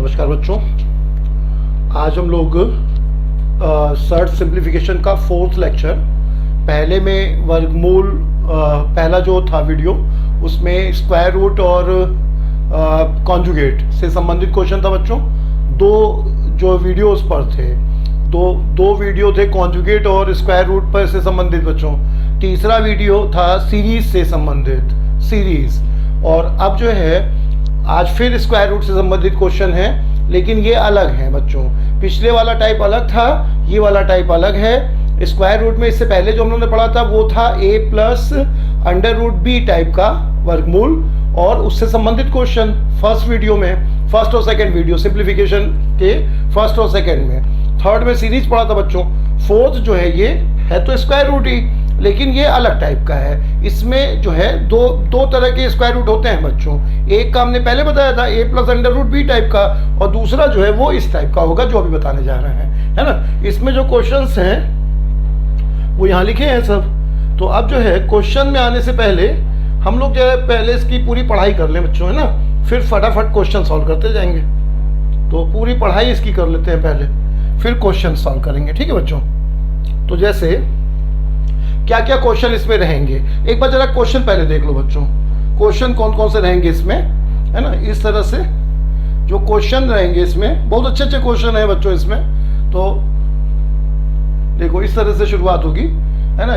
नमस्कार बच्चों, आज हम लोग सर्च सिंप्लीफिकेशन का फोर्थ लेक्चर, पहले में वर्गमूल, पहला जो था वीडियो उसमें स्क्वायर रूट और कॉन्जुगेट से संबंधित क्वेश्चन था बच्चों। दो जो वीडियोस पर थे, दो वीडियो थे कॉन्जुगेट और स्क्वायर रूट पर से संबंधित बच्चों। तीसरा वीडियो था सीरीज से संबंधित, सीरीज। और अब जो है आज फिर स्क्वायर रूट से संबंधित क्वेश्चन है, लेकिन ये अलग है बच्चों। पिछले वाला टाइप अलग था, ये वाला टाइप अलग है। स्क्वायर रूट में इससे पहले जो हम लोगों ने पढ़ा था वो था a plus under root b type का वर्गमूल, और उससे संबंधित क्वेश्चन फर्स्ट वीडियो में, फर्स्ट और सेकंड वीडियो सिंप्लीफिकेशन के फर्स्ट और सेकंड में। थर्ड में सीरीज पढ़ा था बच्चों। फोर्थ जो है ये है तो स्क्वायर रूट ही, लेकिन ये अलग टाइप का है। इसमें जो है दो तरह के स्क्वायर रूट होते हैं बच्चों। एक का हमने पहले बताया था a plus under root b type का, और दूसरा जो है वो इस टाइप का होगा जो अभी बताने जा रहे हैं, है ना। इसमें जो क्वेश्चंस हैं वो यहाँ लिखे हैं सब। तो अब जो है क्वेश्चन में आने से पहले हम लोग जो है पहले इसकी पूरी पढ़ाई कर लें बच्चों, है ना। फिर फटाफट क्वेश्चन सॉल्व करते जाएंगे। तो पूरी पढ़ाई इसकी कर लेते हैं पहले, फिर क्वेश्चन सॉल्व करेंगे, ठीक है बच्चों। तो जैसे क्या क्या क्वेश्चन इसमें रहेंगे, एक बार जरा क्वेश्चन पहले देख लो बच्चों। क्वेश्चन कौन कौन से रहेंगे इसमें, है ना। इस तरह से जो क्वेश्चन रहेंगे इसमें, बहुत अच्छे अच्छे क्वेश्चन है बच्चों इसमें। तो देखो इस तरह से शुरुआत होगी, है ना।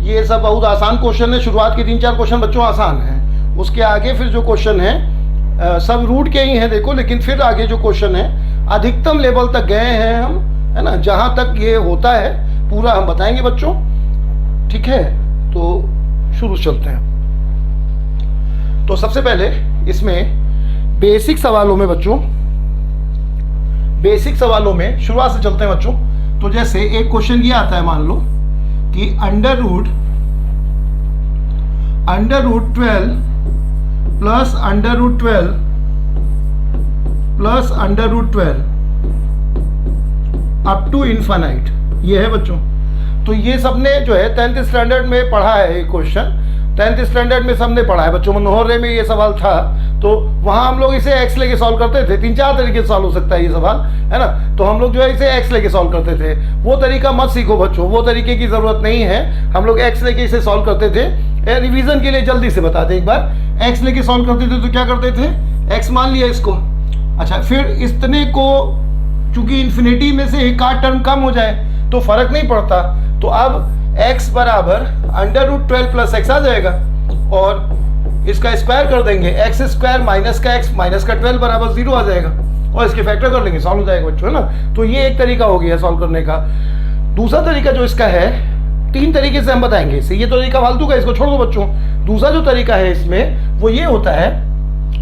ये सब बहुत आसान क्वेश्चन है। शुरुआत के 3-4 क्वेश्चन बच्चों आसान है। उसके आगे फिर जो क्वेश्चन है सब रूट के ही हैं देखो, लेकिन फिर आगे जो क्वेश्चन है अधिकतम लेवल तक गए हैं हम, है ना। जहां तक ये होता है पूरा हम बताएंगे बच्चों, ठीक है। तो शुरू चलते हैं। तो सबसे पहले इसमें बेसिक सवालों में बच्चों, बेसिक सवालों में शुरुआत से चलते हैं बच्चों। तो जैसे एक क्वेश्चन ये आता है, मान लो कि under root 12 plus under root 12 plus under root 12 up to infinite, ये है बच्चों। तो ये सबने जो है 10th स्टैंडर्ड में पढ़ा है। ये क्वेश्चन 10th स्टैंडर्ड में सबने पढ़ा है बच्चों। मनोहर में ये सवाल था, तो वहाँ हम लोग इसे एक्स लेके सॉल्व करते थे। 3-4 तरीके से सॉल्व हो सकता है ये सवाल, है ना। तो हम लोग जो है इसे एक्स लेके सॉल्व करते थे। वो तरीका मत सीखो बच्चों, वो तरीके की ज़रूरत नहीं है। हम लोग एक्स लेके इसे सॉल्व करते थे। रिवीजन के लिए जल्दी से बता दें एक बार, एक्स लेके सॉल्व करते थे तो क्या करते थे, एक्स मान लिया इसको, अच्छा फिर इतने को चूंकि इन्फिनिटी में से एक आध टर्म कम हो जाए तो फर्क नहीं पड़ता। तो अब x बराबर अंडर रूट 12 प्लस एक्स आ जाएगा, और इसका स्क्वायर कर देंगे, एक्स स्क्वायर माइनस का x माइनस का 12 बराबर 0 आ जाएगा, और इसके फैक्टर कर लेंगे, सॉल्व हो जाएगा बच्चों, है ना। तो ये एक तरीका हो गया सॉल्व करने का। दूसरा तरीका जो इसका है, 3 तरीके से हम बताएंगे इसे। ये तरीका फालतू का, इसको छोड़ दो बच्चों। दूसरा जो तरीका है इसमें वो ये होता है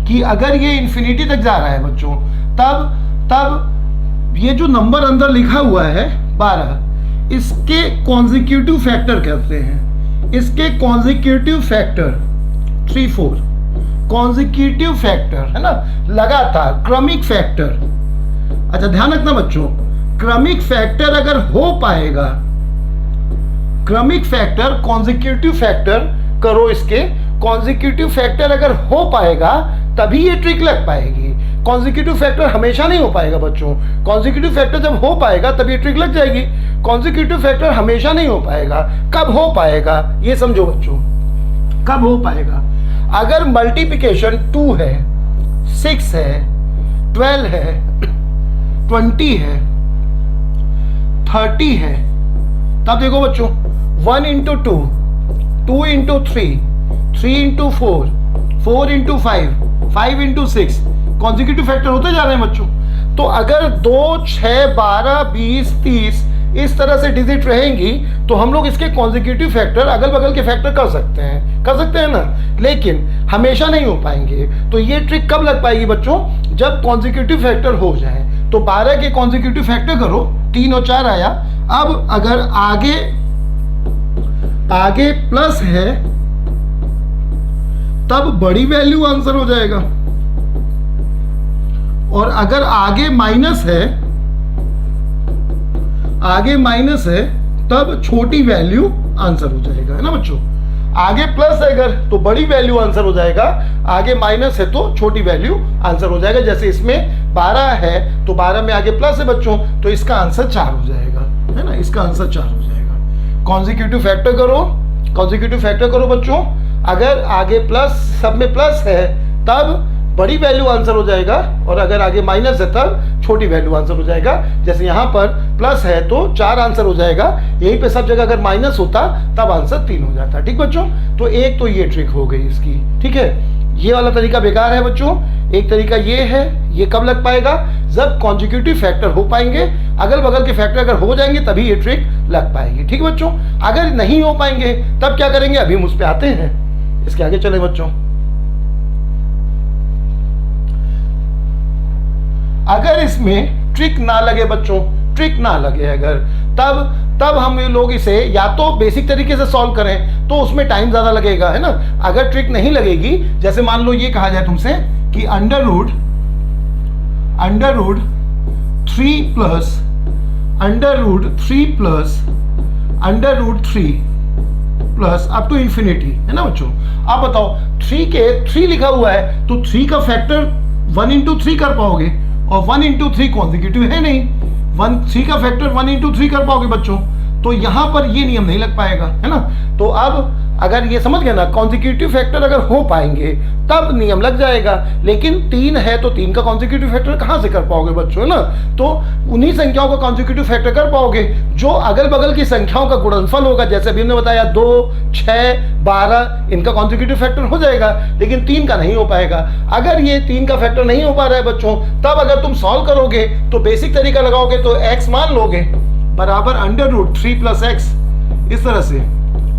कि अगर ये इन्फिनिटी तक जा रहा है बच्चों, तब ये जो नंबर अंदर लिखा हुआ है 12, इसके कॉन्जिक्यूटिव फैक्टर कहते हैं। इसके कॉन्जिक्यूटिव फैक्टर 3-4 कॉन्जिक्यूटिव फैक्टर, है ना, लगातार क्रमिक फैक्टर। अच्छा ध्यान रखना बच्चों, क्रमिक फैक्टर अगर हो पाएगा, क्रमिक फैक्टर कॉन्जिक्यूटिव फैक्टर करो, इसके कॉन्जिक्यूटिव फैक्टर अगर हो पाएगा तभी ये ट्रिक लग पाएगी। कॉन्जिक्यूटिव फैक्टर हमेशा नहीं हो पाएगा बच्चों। कॉन्जिक्यूटिव फैक्टर जब हो पाएगा तभी ट्रिक लग जाएगी। कॉन्जिक्यूटिव फैक्टर हमेशा नहीं हो पाएगा। कब हो पाएगा ये समझो बच्चों, कब हो पाएगा, अगर मल्टीप्लिकेशन 2 है, 6 है, 12 है, 20 है, 30 है, तब देखो बच्चों 1 into 2, 2 into 3, 3 into 4, 4 into 5, 5 into 6 consecutive factor होते जा रहे हैं बच्चों। तो अगर 2, 6, 12, 20, 30 इस तरह से डिजिट रहेंगी तो हम लोग इसके कॉन्जिक्यूटिव फैक्टर अगल बगल के फैक्टर कर सकते हैं ना, लेकिन हमेशा नहीं हो पाएंगे। तो ये ट्रिक कब लग पाएगी बच्चों, जब कॉन्जिक्यूटिव फैक्टर हो जाए। तो 12 के कॉन्जिक्यूटिव फैक्टर करो, 3 और 4 आया। अब अगर आगे प्लस है तब बड़ी वैल्यू आंसर हो जाएगा, और अगर आगे माइनस है तब छोटी वैल्यू आंसर हो जाएगा, है ना बच्चों। आगे प्लस है अगर तो बड़ी वैल्यू आंसर हो जाएगा, आगे माइनस है तो छोटी वैल्यू आंसर हो जाएगा। जैसे इसमें 12 है तो 12 में आगे प्लस है बच्चों, तो इसका आंसर 4 हो जाएगा, है ना, इसका आंसर 4 हो जाएगा। कॉन्जिक्यूटिव फैक्टर करो, कॉन्जिक्यूटिव फैक्टर करो बच्चों, अगर आगे प्लस, सब में प्लस है तब बड़ी वैल्यू आंसर हो जाएगा, और अगर आगे माइनस है तब छोटी वैल्यू आंसर हो जाएगा। जैसे यहाँ पर प्लस है तो 4 आंसर हो जाएगा, यहीं पे सब जगह अगर माइनस होता तब आंसर 3 हो जाता। ठीक बच्चों, तो एक तो ये ट्रिक हो गई इसकी। ठीक है, ये वाला तरीका बेकार है बच्चों। एक तरीका ये है, ये कब लग पाएगा, जब कॉन्जिक्यूटिव फैक्टर हो पाएंगे, अगल बगल के फैक्टर अगर हो जाएंगे तभी ये ट्रिक लग पाएगी। ठीक बच्चों, अगर नहीं हो पाएंगे तब क्या करेंगे, अभी हम उस पर आते हैं। इसके आगे चले बच्चों, अगर इसमें ट्रिक ना लगे बच्चों, ट्रिक ना लगे अगर, तब हम लोग इसे या तो बेसिक तरीके से सॉल्व करें तो उसमें टाइम ज्यादा लगेगा, है ना। अगर ट्रिक नहीं लगेगी, जैसे मान लो ये कहा जाए तुमसे कि under root 3 plus under root 3 plus up to infinity, है ना बच्चों। आप बताओ 3 लिखा हुआ है तो 3 का फैक्टर 1 इंटू 3 कर पाओगे, और 1 इंटू 3 कॉन्जिक्यूटिव है नहीं, 3 का फैक्टर 1 इंटू 3 कर पाओगे बच्चों, तो यहां पर ये नियम नहीं लग पाएगा, है ना। तो अब अगर ये समझ गए ना, कॉन्जिक्यूटिव फैक्टर अगर हो पाएंगे तब नियम लग जाएगा, लेकिन 3 है तो 3 का कॉन्जिक्यूटिव फैक्टर कहां से कर पाओगे बच्चों, है ना। तो उन्हीं संख्याओं का कॉन्जिक्यूटिव फैक्टर कर पाओगे जो अगल बगल की संख्याओं का गुणनफल होगा। जैसे अभी हमने बताया 2, 6, 12 इनका कॉन्जिक्यूटिव फैक्टर हो जाएगा, लेकिन 3 का नहीं हो पाएगा। अगर ये 3 का फैक्टर नहीं हो पा रहा है बच्चों, तब अगर तुम सॉल्व करोगे तो बेसिक तरीका लगाओगे तो x मान लोगे बराबर अंडर रूट 3 प्लस एक्स, इस तरह से,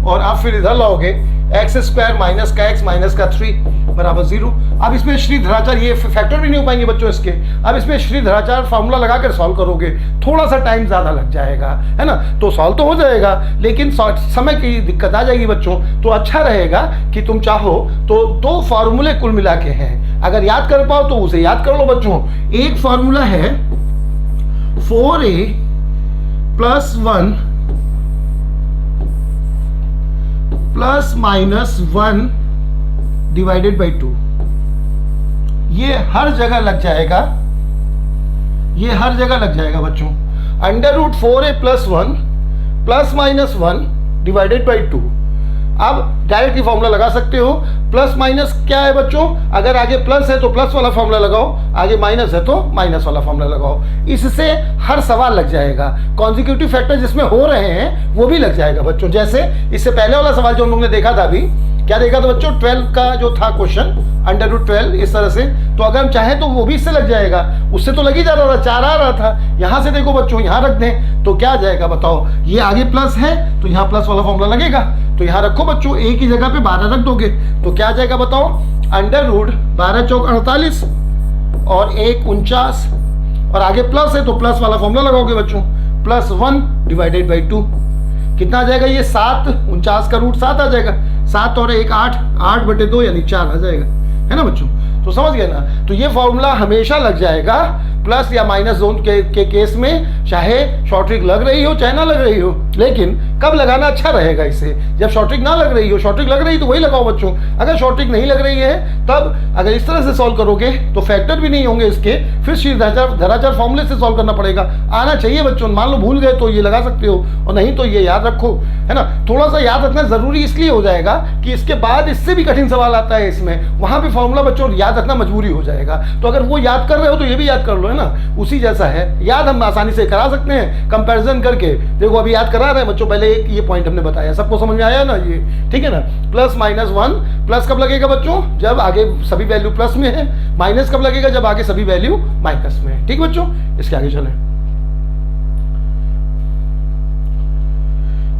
और आप फिर इधर लाओगे एक्स स्क्वायर माइनस का x माइनस का 3 बराबर 0। अब इसमें श्रीधराचार्य, ये फैक्टर भी नहीं हो पाएंगे बच्चों इसके, अब इसमें श्रीधराचार्य फार्मूला लगाकर सॉल्व करोगे, थोड़ा सा टाइम ज्यादा लग जाएगा, है ना। तो सॉल्व तो हो जाएगा लेकिन समय की दिक्कत आ जाएगी बच्चों। तो अच्छा रहेगा कि तुम चाहो तो 2 फार्मूले कुल मिला के हैं, अगर याद कर पाओ तो उसे याद कर लो बच्चों। एक फार्मूला है 4a plus 1 plus minus 1 divided by 2, ये हर जगह लग जाएगा, ये हर जगह लग जाएगा बच्चों। Under root 4a plus 1 plus minus 1 divided by 2। अब डायरेक्ट ही फॉर्मूला लगा सकते हो। प्लस माइनस क्या है बच्चों, अगर आगे प्लस है तो प्लस वाला फॉर्मूला लगाओ, आगे माइनस है तो माइनस वाला फॉर्मूला लगाओ। इससे हर सवाल लग जाएगा, कॉन्जिक्यूटिव फैक्टर जिसमें हो रहे हैं वो भी लग जाएगा बच्चों। जैसे इससे पहले वाला सवाल जो हम लोग ने देखा था, अभी क्या देखा था बच्चों, 12 का जो था क्वेश्चन, अंडर रूट 12 इस तरह से, तो अगर हम चाहें तो वो भी इससे लग जाएगा, उससे तो लग ही जा रहा था, 4 आ रहा था। यहां से देखो बच्चों, यहां रख दें तो क्या आ जाएगा बताओ, ये आगे प्लस है तो यहाँ प्लस वाला फॉर्मूला लगेगा, तो यहाँ रखो बच्चों, एक ही जगह पे 12 रख दोगे तो क्या आ जाएगा बताओ, अंडर रूट 12 चौक 48 और 1 49, और आगे प्लस है तो प्लस वाला फॉर्मूला लगाओगे बच्चों, प्लस 1 डिवाइडेड बाई 2, कितना आ जाएगा, ये 7, 49 का रूट 7 आ जाएगा, 7 और 1 8, 8/2 यानी 4 आ जाएगा, है ना बच्चों। तो समझ गए ना, तो ये फॉर्मूला हमेशा लग जाएगा प्लस या माइनस जोन के केस में, चाहे शॉर्ट ट्रिक लग रही हो चाहे ना लग रही हो। लेकिन कब लगाना अच्छा रहेगा इसे, जब शॉर्ट ट्रिक ना लग रही हो, शॉर्ट ट्रिक लग रही तो वही लगाओ बच्चों। अगर शॉर्ट ट्रिक नहीं लग रही है तब अगर इस तरह से सॉल्व करोगे तो फैक्टर भी नहीं होंगे इसके, फिर श्रीधराचार्य फॉर्मूले से सॉल्व करना पड़ेगा। आना चाहिए बच्चों, मान लो भूल गए तो ये लगा सकते हो, और नहीं तो ये याद रखो, है ना। थोड़ा सा याद रखना जरूरी इसलिए हो जाएगा कि इसके बाद इससे भी कठिन सवाल आता है इसमें, वहां पे फॉर्मूला बच्चों याद रखना मजबूरी हो जाएगा। तो अगर वो याद कर रहे हो तो ये भी याद कर लो, है ना, उसी जैसा है। याद हम आसानी से करा सकते हैं कंपैरिजन करके, देखो अभी याद करा रहे हैं बच्चों, पहले एक ये पॉइंट हमने बताया, सबको समझ में आया ना ये, ठीक है ना। प्लस माइनस 1, प्लस कब लगेगा बच्चों, जब आगे सभी वैल्यू प्लस में है, माइनस कब लगेगा, जब आगे सभी वैल्यू माइनस में है। ठीक बच्चों, इसके आगे चलें,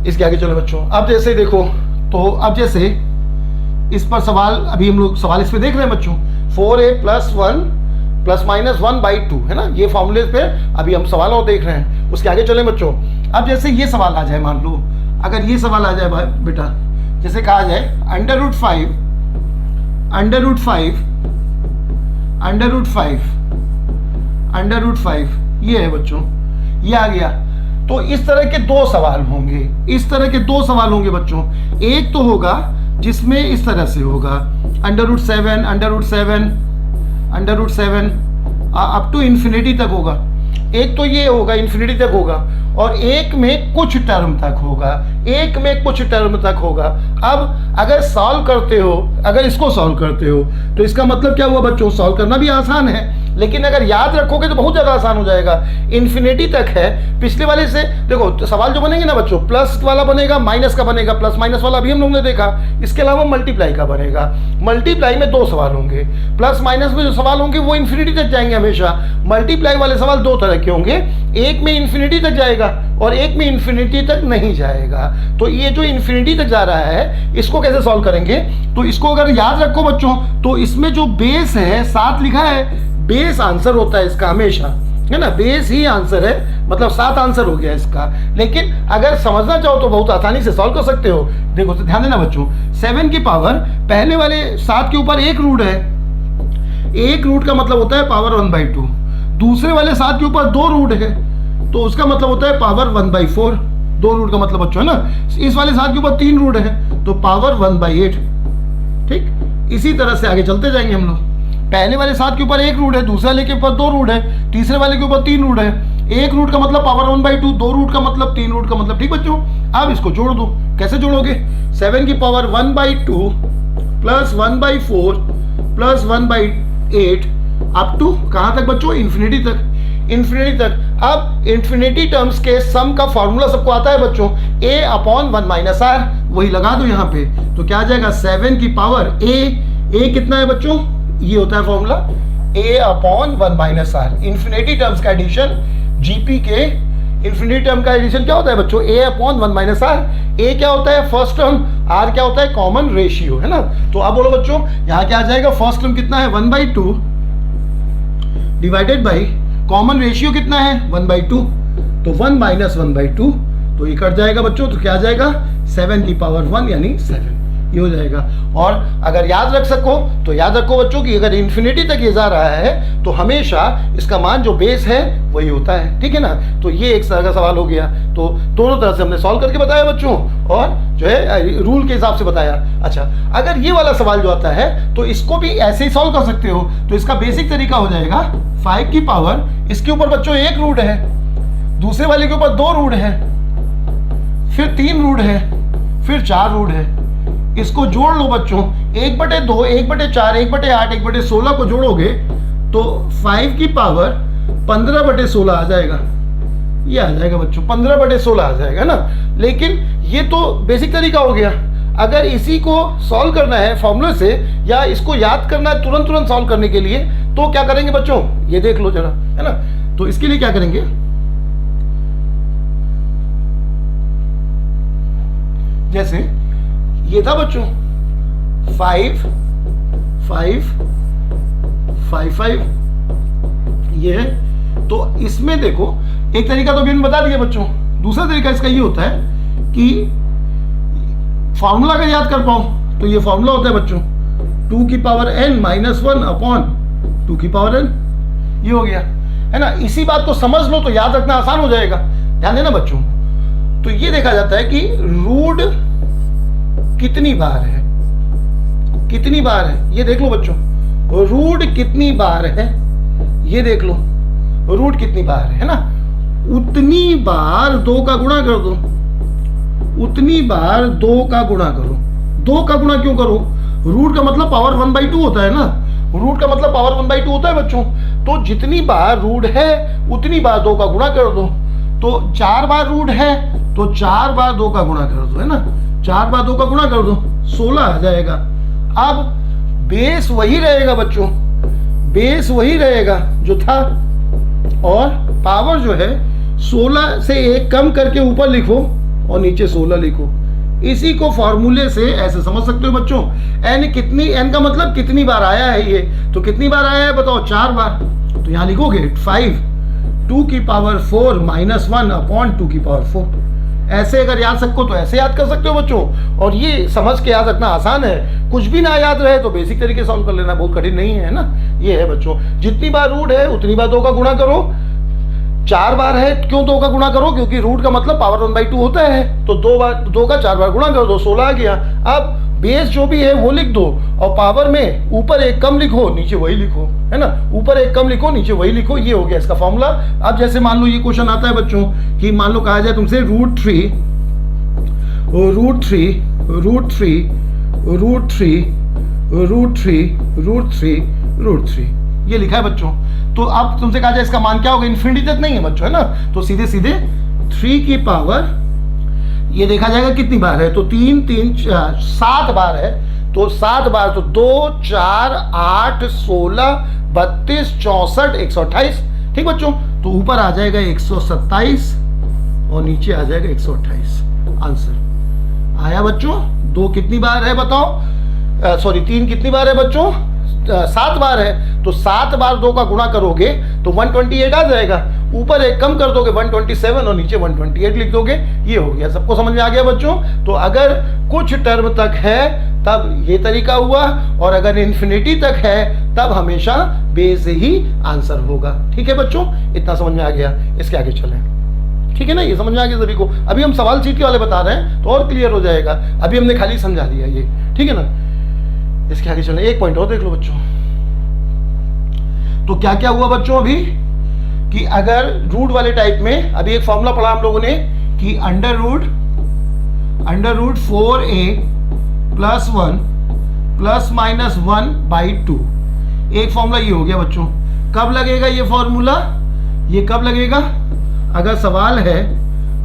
इसके आगे चलो बच्चों। अब जैसे देखो, तो अब जैसे इस पर सवाल, अभी हम लोग सवाल इस पे देख रहे हैं बच्चों, 4a प्लस 1 प्लस माइनस 1/2, है ना, ये फॉर्मूले पे अभी हम सवाल और देख रहे हैं। उसके आगे चले बच्चों। अब जैसे ये सवाल आ जाए, मान लो अगर ये सवाल आ जाए भाई बेटा, जैसे कहा जाए अंडर रूट 5 ये है बच्चों, ये आ गया। तो इस तरह के 2 सवाल होंगे, इस तरह के 2 सवाल होंगे बच्चों। एक तो होगा जिसमें इस तरह से होगा √7 √7 अप टू इन्फिनिटी तक होगा। एक तो ये होगा इन्फिनिटी तक होगा, और एक में कुछ टर्म तक होगा, एक में कुछ टर्म तक होगा। अब अगर सॉल्व करते हो, अगर इसको सॉल्व करते हो तो इसका मतलब क्या हुआ बच्चों, सॉल्व करना भी आसान है, लेकिन अगर याद रखोगे तो बहुत ज़्यादा आसान हो जाएगा। इन्फिनिटी तक है, पिछले वाले से देखो तो सवाल जो बनेंगे ना बच्चों, प्लस वाला बनेगा, माइनस का बनेगा, प्लस माइनस वाला अभी हम लोगों ने देखा। इसके अलावा मल्टीप्लाई का बनेगा। मल्टीप्लाई में 2 सवाल होंगे, प्लस माइनस में जो सवाल होंगे वो इन्फिनिटी तक जाएंगे हमेशा। मल्टीप्लाई वाले सवाल 2 तरह के होंगे, एक में इन्फिनिटी तक जाएगा और एक में इन्फिनिटी तक नहीं जाएगा। तो ये जो इन्फिनिटी तक जा रहा है इसको कैसे सॉल्व करेंगे, तो इसको अगर याद रखो बच्चों, तो इसमें जो बेस है 7 लिखा है, बेस आंसर होता है इसका हमेशा, है ना, बेस ही आंसर है, मतलब 7 आंसर हो गया इसका। लेकिन अगर समझना चाहो तो बहुत आसानी से सॉल्व कर सकते हो। देखो तो ध्यान देना बच्चों, 7 की पावर पहले वाले 7 के ऊपर 1 रूट है, 1 रूट का मतलब होता है पावर 1/2। दूसरे वाले 7 के ऊपर 2 रूट है, तो उसका मतलब होता है पावर 1/4। 2 रूट का मतलब बच्चों है ना। इस वाले 7 के ऊपर 3 रूट है, तो पावर 1/8। ठीक, इसी तरह से आगे चलते जाएंगे हम लोग। पहले वाले 7 के ऊपर 1 रूट है, दूसरे वाले के ऊपर 2 रूट है, तीसरे वाले के ऊपर 3 रूट है। 1 रूट का मतलब पावर 1/2, 2 रूट का मतलब 3 रूट का मतलब। ठीक बच्चों, अब इसको जोड़ दो। कैसे जोड़ोगे, 7 की power 1/2 plus 1/4 plus 1/8 up to कहाँ तक बच्चों, इन्फिनिटी तक। इन्फिनिटी तक। अब इन्फिनिटी टर्म्स के सम का फॉर्मूला सबको आता है बच्चों, a/1 - r, वही लगा दो यहाँ पे। तो क्या आ जाएगा, 7 की पावर a कितना है बच्चों, ये होता है formula a/1 - r। Infinity terms का एडिशन, जीपी के इन्फिनिटी टर्म का एडिशन क्या होता है बच्चों, a/1 - r। a क्या होता है फर्स्ट टर्म, r क्या होता है कॉमन रेशियो, है ना। तो अब बोलो बच्चों, यहाँ क्या आ जाएगा, फर्स्ट टर्म कितना है 1/2 डिवाइडेड बाई कॉमन रेशियो कितना है 1/2, तो 1 - 1/2, तो ये कट जाएगा बच्चों। तो क्या आ जाएगा, 7 की पावर 1 यानी 7, ये हो जाएगा। और अगर याद रख सको तो याद रखो बच्चों कि अगर इन्फिनिटी तक ये जा रहा है तो हमेशा इसका मान जो बेस है वही होता है। ठीक है ना, तो ये एक तरह का सवाल हो गया। तो दोनों तरह से हमने सॉल्व करके बताया बच्चों, और जो है रूल के हिसाब से बताया। अच्छा, अगर ये वाला सवाल जो आता है तो इसको भी ऐसे ही सॉल्व कर सकते हो। तो इसका बेसिक तरीका हो जाएगा, 5 की पावर, इसके ऊपर बच्चों 1 रूट है, दूसरे वाले के ऊपर 2 रूट है, फिर 3 रूट है, फिर 4 रूट है। इसको जोड़ लो बच्चों, 1/2 1/4 1/8 1/16 को जोड़ोगे तो 5 की पावर 15/16 आ जाएगा। ये आ जाएगा बच्चों, 15/16 आ जाएगा ना। लेकिन ये तो बेसिक तरीका हो गया। अगर इसी को सॉल्व करना है फॉर्मूले से, या इसको याद करना है तुरंत सॉल्व करने के लिए, तो क्या करेंगे बच्चों, ये देख लो जरा, है ना। तो इसके लिए क्या करेंगे, जैसे ये था बच्चों 5 5 5 5, ये है। तो इसमें देखो एक तरीका तो अभी हमने बता दिया बच्चों। दूसरा तरीका इसका ये होता है कि फॉर्मूला अगर याद कर पाओ तो ये फॉर्मूला होता है बच्चों 2 की पावर n - 1 अपॉन 2 की पावर n, ये हो गया, है ना। इसी बात को समझ लो तो याद रखना आसान हो जाएगा। ध्यान देना बच्चों, तो ये देखा जाता है कि रूट कितनी बार है, कितनी बार है, ये देख लो बच्चों। रूट कितनी बार है, ये देख लो, रूट कितनी बार है ना। उतनी बार 2 का गुणा कर दो, उतनी बार 2 का गुणा करो। 2 का गुणा क्यों करो, रूट का मतलब पावर 1/2 होता है ना। रूट का मतलब पावर 1/2 होता है बच्चों। तो जितनी बार रूट है उतनी बार 2 का गुणा कर दो। तो 4 बार रूट है तो 4 बार 2 का गुणा कर दो, है ना। 4 बार 2 का गुणा कर दो, 16 आ जाएगा। अब बेस वही रहेगा बच्चों, बेस वही रहेगा जो था, और पावर जो है 16 से 1 कम करके ऊपर लिखो और नीचे 16 लिखो। इसी को फॉर्मूले से ऐसे समझ सकते हो बच्चों। एन कितनी, एन का मतलब कितनी बार आया है ये, तो कितनी बार आया है बताओ, 4 बार। तो यहाँ लिखोगे 5 2 की पावर 4 - 1 अपॉन 2 की पावर 4। ऐसे अगर याद सको तो ऐसे याद कर सकते हो बच्चों, और ये समझ के याद रखना आसान है। कुछ भी ना याद रहे तो बेसिक तरीके से सॉल्व कर लेना, बहुत कठिन नहीं है ना। ये है बच्चों, जितनी बार रूट है उतनी बार 2 का गुणा करो। 4 बार है, क्यों 2 का गुणा करो, क्योंकि रूट का मतलब पावर 1/2 होता है। तो 2 का 4 बार गुणा कर दो, 16 आ गया। अब बेस जो भी है वो लिख दो, और पावर में ऊपर एक कम लिखो नीचे वही लिखो, है ना, ऊपर एक कम लिखो नीचे वही लिखो, ये हो गया इसका फॉर्मूला। अब जैसे मान लो ये क्वेश्चन आता है बच्चों कि मान लो कहा जाए तुमसे √3 ये लिखा है बच्चों। तो अब तुमसे कहा जाए इसका मान क्या होगा, इन्फिनिटी तक नहीं है बच्चों, है ना, तो सीधे सीधे 3 की पावर, ये देखा जाएगा कितनी बार है, तो 3 3 7 बार है, तो 7 बार तो 2 4 8 16 32 64 128, ठीक बच्चों। तो ऊपर आ जाएगा 127 और नीचे आ जाएगा 128। आंसर आया बच्चों। 2 कितनी बार है बताओ, सॉरी 3 कितनी बार है बच्चों, 7 बार है, तो 7 बार 2 का गुणा करोगे तो 128 आ जाएगा, ऊपर एक कम कर दोगे 127 और नीचे 128 लिख दोगे, ये हो गया। सबको समझ में आ गया बच्चों। तो अगर कुछ टर्म तक है तब ये तरीका हुआ, और अगर इन्फिनिटी तक है तब हमेशा बेस ही आंसर होगा। ठीक है बच्चों, इतना समझ में आ गया। इसके आगे चलें, ठीक है ना, ये समझ में आ गया सभी को। अभी हम सवाल चीटी वाले बता रहे हैं तो और क्लियर हो जाएगा, अभी हमने खाली समझा दिया ये, ठीक है ना। इसके आगे चलें, एक पॉइंट और देख लो बच्चों। तो क्या क्या हुआ बच्चों अभी कि अगर रूट वाले टाइप में, अभी एक फॉर्मूला पढ़ा हम लोगों ने कि अंडर रूट 4a + 1 ± 1/2, एक फॉर्मूला ये हो गया बच्चों। कब लगेगा ये फॉर्मूला, ये कब लगेगा, अगर सवाल है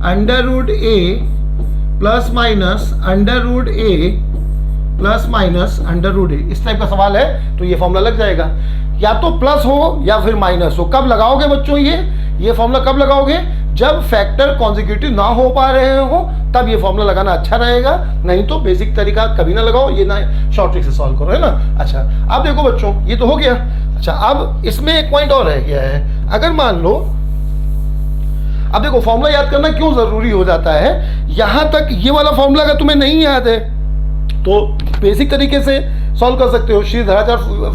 under root a ± under root a ± under root a, इस टाइप का सवाल है तो ये फॉर्मूला लग जाएगा। या तो प्लस हो या फिर माइनस हो। कब लगाओगे बच्चों ये फॉर्मूला कब लगाओगे, जब फैक्टर कॉन्जिक्यूटिव ना हो पा रहे हो तब ये फॉर्मूला लगाना अच्छा रहेगा, नहीं तो बेसिक तरीका कभी ना लगाओ, ये ना शॉर्ट ट्रिक से सॉल्व करो, है ना। अच्छा अब देखो बच्चों, ये तो हो गया। अच्छा अब इसमें एक पॉइंट और रह गया है। अगर मान लो, अब देखो फॉर्मूला याद करना क्यों जरूरी हो जाता है, यहां तक ये वाला फॉर्मूला अगर तुम्हें नहीं याद है तो बेसिक तरीके से सॉल्व कर सकते हो। श्रीधराचार्य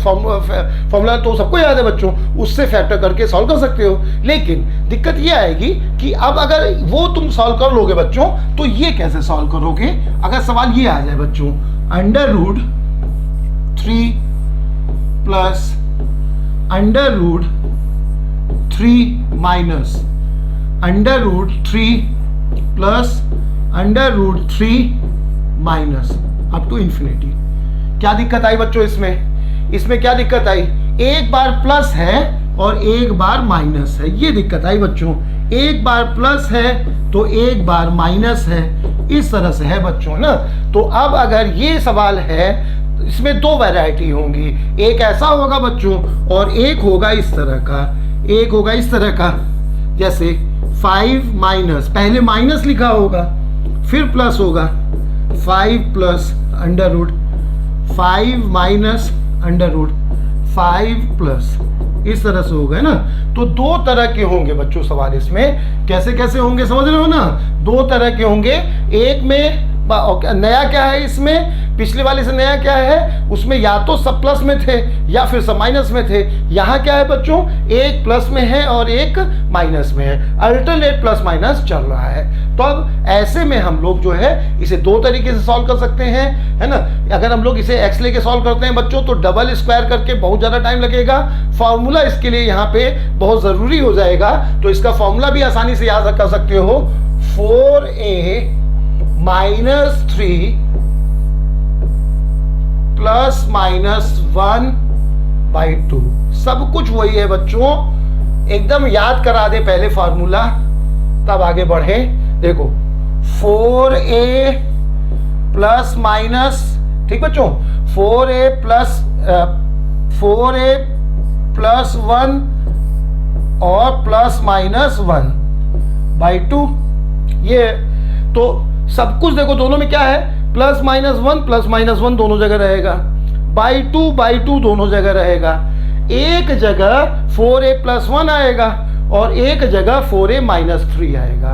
फॉर्मूला तो सबको याद है बच्चों, उससे फैक्टर करके सॉल्व कर सकते हो। लेकिन दिक्कत ये आएगी कि अब अगर वो तुम सॉल्व कर लोगे बच्चों तो ये कैसे सॉल्व करोगे। अगर सवाल ये आ जाए बच्चों, under root 3 plus under root 3 minus under root 3 plus under root 3 minus up to infinity, क्या दिक्कत आई बच्चों इसमें क्या दिक्कत आई, एक बार प्लस है और एक बार माइनस है, ये दिक्कत आई बच्चों। एक बार प्लस है तो एक बार माइनस है, इस तरह से है बच्चों ना। तो अब अगर ये सवाल है, इसमें 2 वैरायटी होंगी, एक ऐसा होगा बच्चों और एक होगा इस तरह का, एक होगा इस तरह का, जैसे 5 माइनस, पहले माइनस लिखा होगा फिर प्लस होगा, 5 plus under root 5 minus under root 5 plus, इस तरह से होगा, है ना। तो 2 तरह के होंगे बच्चों सवाल इसमें, कैसे कैसे होंगे समझ रहे हो ना। 2 तरह के होंगे, एक में नया क्या है इसमें, पिछले वाले से नया क्या है, उसमें या तो सब प्लस में थे या फिर सब माइनस में थे। यहाँ क्या है बच्चों, एक प्लस में है और एक माइनस में है, अल्टरनेट प्लस माइनस चल रहा है। तो अब ऐसे में हम लोग जो है इसे 2 तरीके से सॉल्व कर सकते हैं, है ना। अगर हम लोग इसे x लेके सॉल्व करते हैं बच्चों तो डबल स्क्वायर करके बहुत ज़्यादा टाइम लगेगा, फॉर्मूला इसके लिए यहाँ पे बहुत ज़रूरी हो जाएगा। तो इसका फॉर्मूला भी आसानी से याद कर सकते हो, 4a - 3 प्लस माइनस 1/2, सब कुछ वही है बच्चों, एकदम याद करा दे पहले फॉर्मूला तब आगे बढ़े। देखो 4a प्लस माइनस, ठीक बच्चों, 4a प्लस 1 और प्लस माइनस 1/2, ये तो सब कुछ देखो दोनों में क्या है, प्लस माइनस 1 दोनों जगह रहेगा, बाई टू दोनों जगह रहेगा। एक जगह 4a + 1 आएगा और एक जगह 4a - 3 आएगा,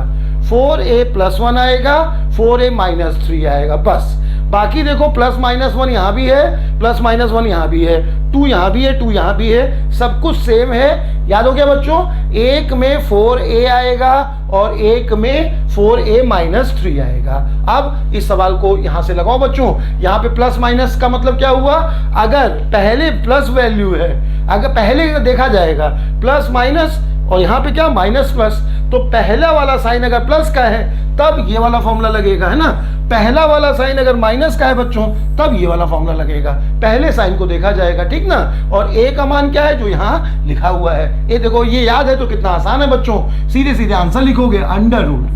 4a + 1 आएगा, 4a - 3 आएगा, बस बाकी देखो प्लस माइनस 1 यहाँ भी है, प्लस माइनस 1 यहाँ भी है, 2 यहाँ भी है, 2 यहाँ भी है, सब कुछ सेम है। याद हो गया बच्चों? एक में 4a आएगा और एक में 4a माइनस 3 आएगा। अब इस सवाल को यहां से लगाओ बच्चों। यहाँ पे प्लस माइनस का मतलब क्या हुआ? अगर पहले प्लस वैल्यू है, अगर पहले देखा जाएगा प्लस माइनस और यहाँ पे क्या माइनस प्लस, तो पहला वाला साइन अगर प्लस का है तब ये वाला फॉर्मूला लगेगा, है ना। पहला वाला साइन अगर माइनस का है बच्चों तब ये वाला फॉर्मूला लगेगा। पहले साइन को देखा जाएगा, ठीक ना। और a का मान क्या है? जो यहाँ लिखा हुआ है। ये देखो, ये याद है तो कितना आसान है बच्चों। सीधे सीधे आंसर लिखोगे, अंडर रूट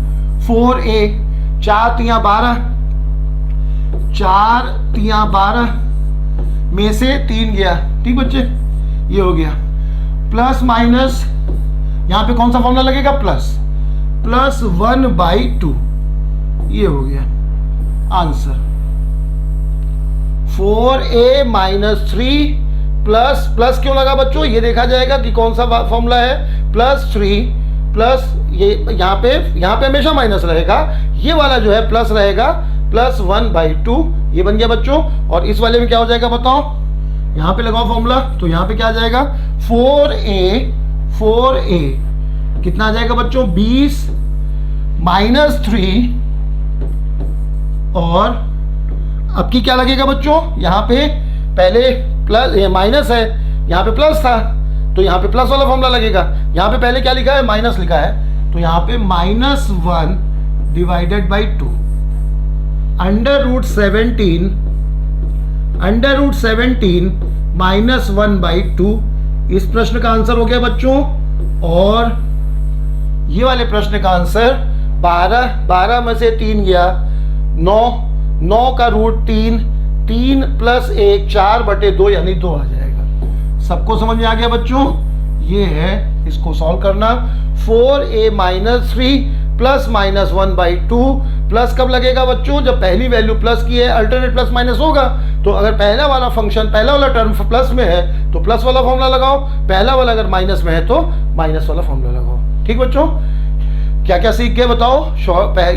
4a, 4 तिया 12, 4 तिया 12 में से 3 गया, ठीक बच्चे, ये हो गया। प्लस माइनस यहाँ पे कौन सा फॉर्मूला लगेगा? प्लस 1/2, ये हो गया आंसर। 4a माइनस 3 प्लस क्यों लगा बच्चों? ये देखा जाएगा कि कौन सा फॉर्मूला है। प्लस 3 प्लस ये यहाँ पे हमेशा माइनस रहेगा, ये वाला जो है प्लस रहेगा, प्लस 1/2, ये बन गया बच्चों। और इस वाले में क्या हो जाएगा बताओ? यहाँ पे लगाओ फॉर्मूला, तो यहाँ पे क्या आ जाएगा? 4a कितना आ जाएगा बच्चों? 20 माइनस 3, और अब की क्या लगेगा बच्चों? यहाँ पे पहले प्लस, ये माइनस है, यहाँ पे प्लस था तो यहाँ पे प्लस वाला फॉर्मूला लगेगा। यहाँ पे पहले क्या लिखा है? माइनस लिखा है, तो यहाँ पे -1 divided by 2, under root 17 minus 1/2। इस प्रश्न का आंसर हो गया बच्चों। और ये वाले प्रश्न का आंसर 12 में से 3 गया, 9 का रूट 3 प्लस 1 4/2 यानी 2 आ जाएगा। सबको समझ में आ गया बच्चों? ये है इसको सॉल्व करना। 4a minus 3 plus minus 1/2, plus कब लगेगा बच्चों? जब पहली वैल्यू प्लस की है, अल्टरनेट प्लस माइनस होगा। तो अगर पहला वाला फंक्शन, पहला वाला टर्म प्लस में है तो प्लस वाला फॉर्मूला लगाओ, पहला वाला अगर माइनस में है तो माइनस वाला फॉर्मूला लगाओ। ठीक बच्चों, क्या क्या सीख गए बताओ?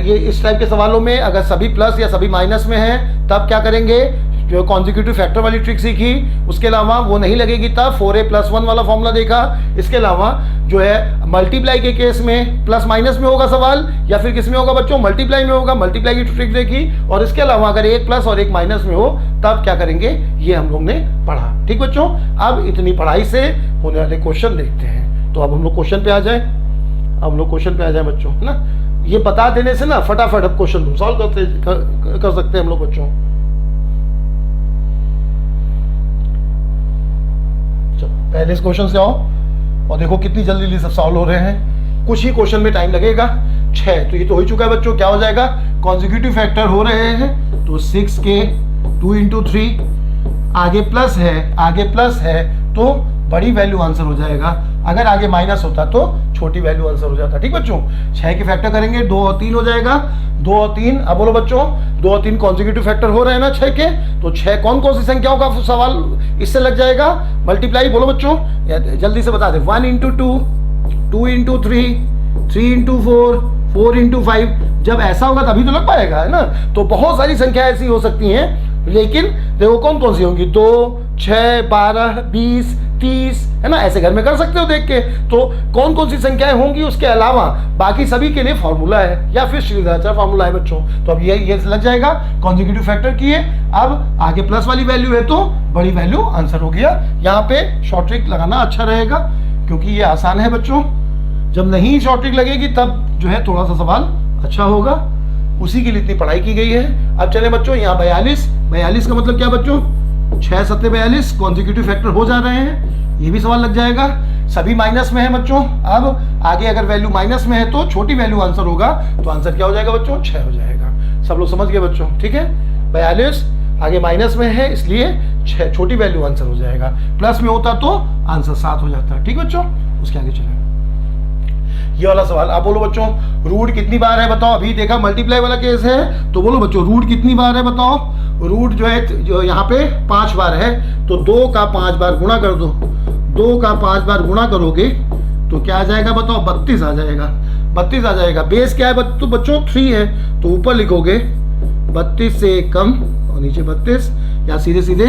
ये इस टाइप के सवालों में अगर सभी प्लस या सभी माइनस में है तब क्या करेंगे? जो कॉन्जिक्यूटिव फैक्टर वाली ट्रिक सीखी, उसके अलावा वो नहीं लगेगी तब 4a+1 वाला फॉर्मूला देखा। इसके अलावा जो है मल्टीप्लाई के केस में प्लस माइनस में होगा सवाल, या फिर किस में होगा बच्चों? मल्टीप्लाई में होगा, मल्टीप्लाई की ट्रिक देखी। और इसके अलावा अगर एक प्लस और एक माइनस में हो तब क्या करेंगे, ये हम लोग ने पढ़ा। ठीक बच्चों, अब इतनी पढ़ाई से होने वाले क्वेश्चन देखते हैं। तो अब हम लोग क्वेश्चन पे आ जाए, बच्चों, है ना। ये बता देने से ना फटाफट अब क्वेश्चन तुम सॉल्व कर सकते हैं हम लोग बच्चों। पहले इस क्वेश्चन से आओ और देखो कितनी जल्दी सब सॉल्व हो रहे हैं। कुछ ही क्वेश्चन में टाइम लगेगा, 6 तो ये तो हो ही चुका है बच्चों। क्या हो जाएगा? कॉन्जिक्यूटिव फैक्टर हो रहे हैं तो 6k 2 × 3, आगे प्लस है तो बड़ी वैल्यू आंसर हो जाएगा। अगर आगे माइनस होता तो छोटी वैल्यू आंसर हो जाता। ठीक बच्चों, 6 के फैक्टर करेंगे 2 और 3 हो जाएगा। 2 और 3, अब बोलो बच्चों, 2 और 3 कॉन्जिक्यूटिव फैक्टर हो रहे हैं ना 6 के, तो 6 कौन सी संख्याओं का सवाल इससे लग जाएगा? मल्टीप्लाई। बोलो बच्चों, जल्दी से बता दे। 1 × 2, 2 × 3, 3 × 4, 4 × 5। जब ऐसा होगा तभी तो लग पाएगा, है ना। तो बहुत सारी संख्या ऐसी हो सकती हैं, लेकिन देखो कौन सी होंगी? 2, 6, 12, 20, 30, है ना। ऐसे घर में कर सकते हो देख के। तो कौन सी संख्याएं होंगी, उसके अलावा बाकी सभी के लिए फॉर्मूला है या फिर श्रीधराचार्य फॉर्मूला है बच्चों। तो अब ये लग जाएगा कॉन्जिक्यूटिव फैक्टर की है। अब आगे प्लस वाली वैल्यू है तो बड़ी वैल्यू आंसर हो गया। यहाँ पे शॉर्ट ट्रिक लगाना अच्छा रहेगा क्योंकि ये आसान है बच्चों। जब नहीं शॉर्ट ट्रिक लगेगी तब जो है थोड़ा सा सवाल अच्छा होगा, उसी के लिए इतनी पढ़ाई की गई है। अब चले बच्चों, यहाँ 42 का मतलब क्या बच्चों? 6 × 7 = 42 कॉन्जिक्यूटिव फैक्टर हो जा रहे हैं। ये भी सवाल लग जाएगा। सभी माइनस में है बच्चों। अब आगे अगर वैल्यू माइनस में है तो छोटी वैल्यू आंसर होगा, तो आंसर क्या हो जाएगा बच्चों? 6 हो जाएगा। सब लोग समझ गए बच्चों? ठीक है, 42 आगे माइनस में है इसलिए 6 छोटी वैल्यू आंसर हो जाएगा। प्लस में होता तो आंसर 7 हो जाता है। ठीक बच्चों, उसके आगे चलेगा ये वाला सवाल। आप बोलो बच्चों, रूट कितनी बार है बताओ? अभी देखा मल्टीप्लाई वाला केस है, तो बोलो बच्चों रूट कितनी बार है बताओ? रूट जो है जो यहाँ पे 5 बार है, तो 2 का 5 बार गुणा कर दो। 2 का 5 बार गुणा करोगे तो क्या आ जाएगा बताओ? 32 आ जाएगा। 32 आ जाएगा। बेस क्या है तो बच्चों 3 है, तो ऊपर लिखोगे 32 से कम और नीचे 32, या सीधे सीधे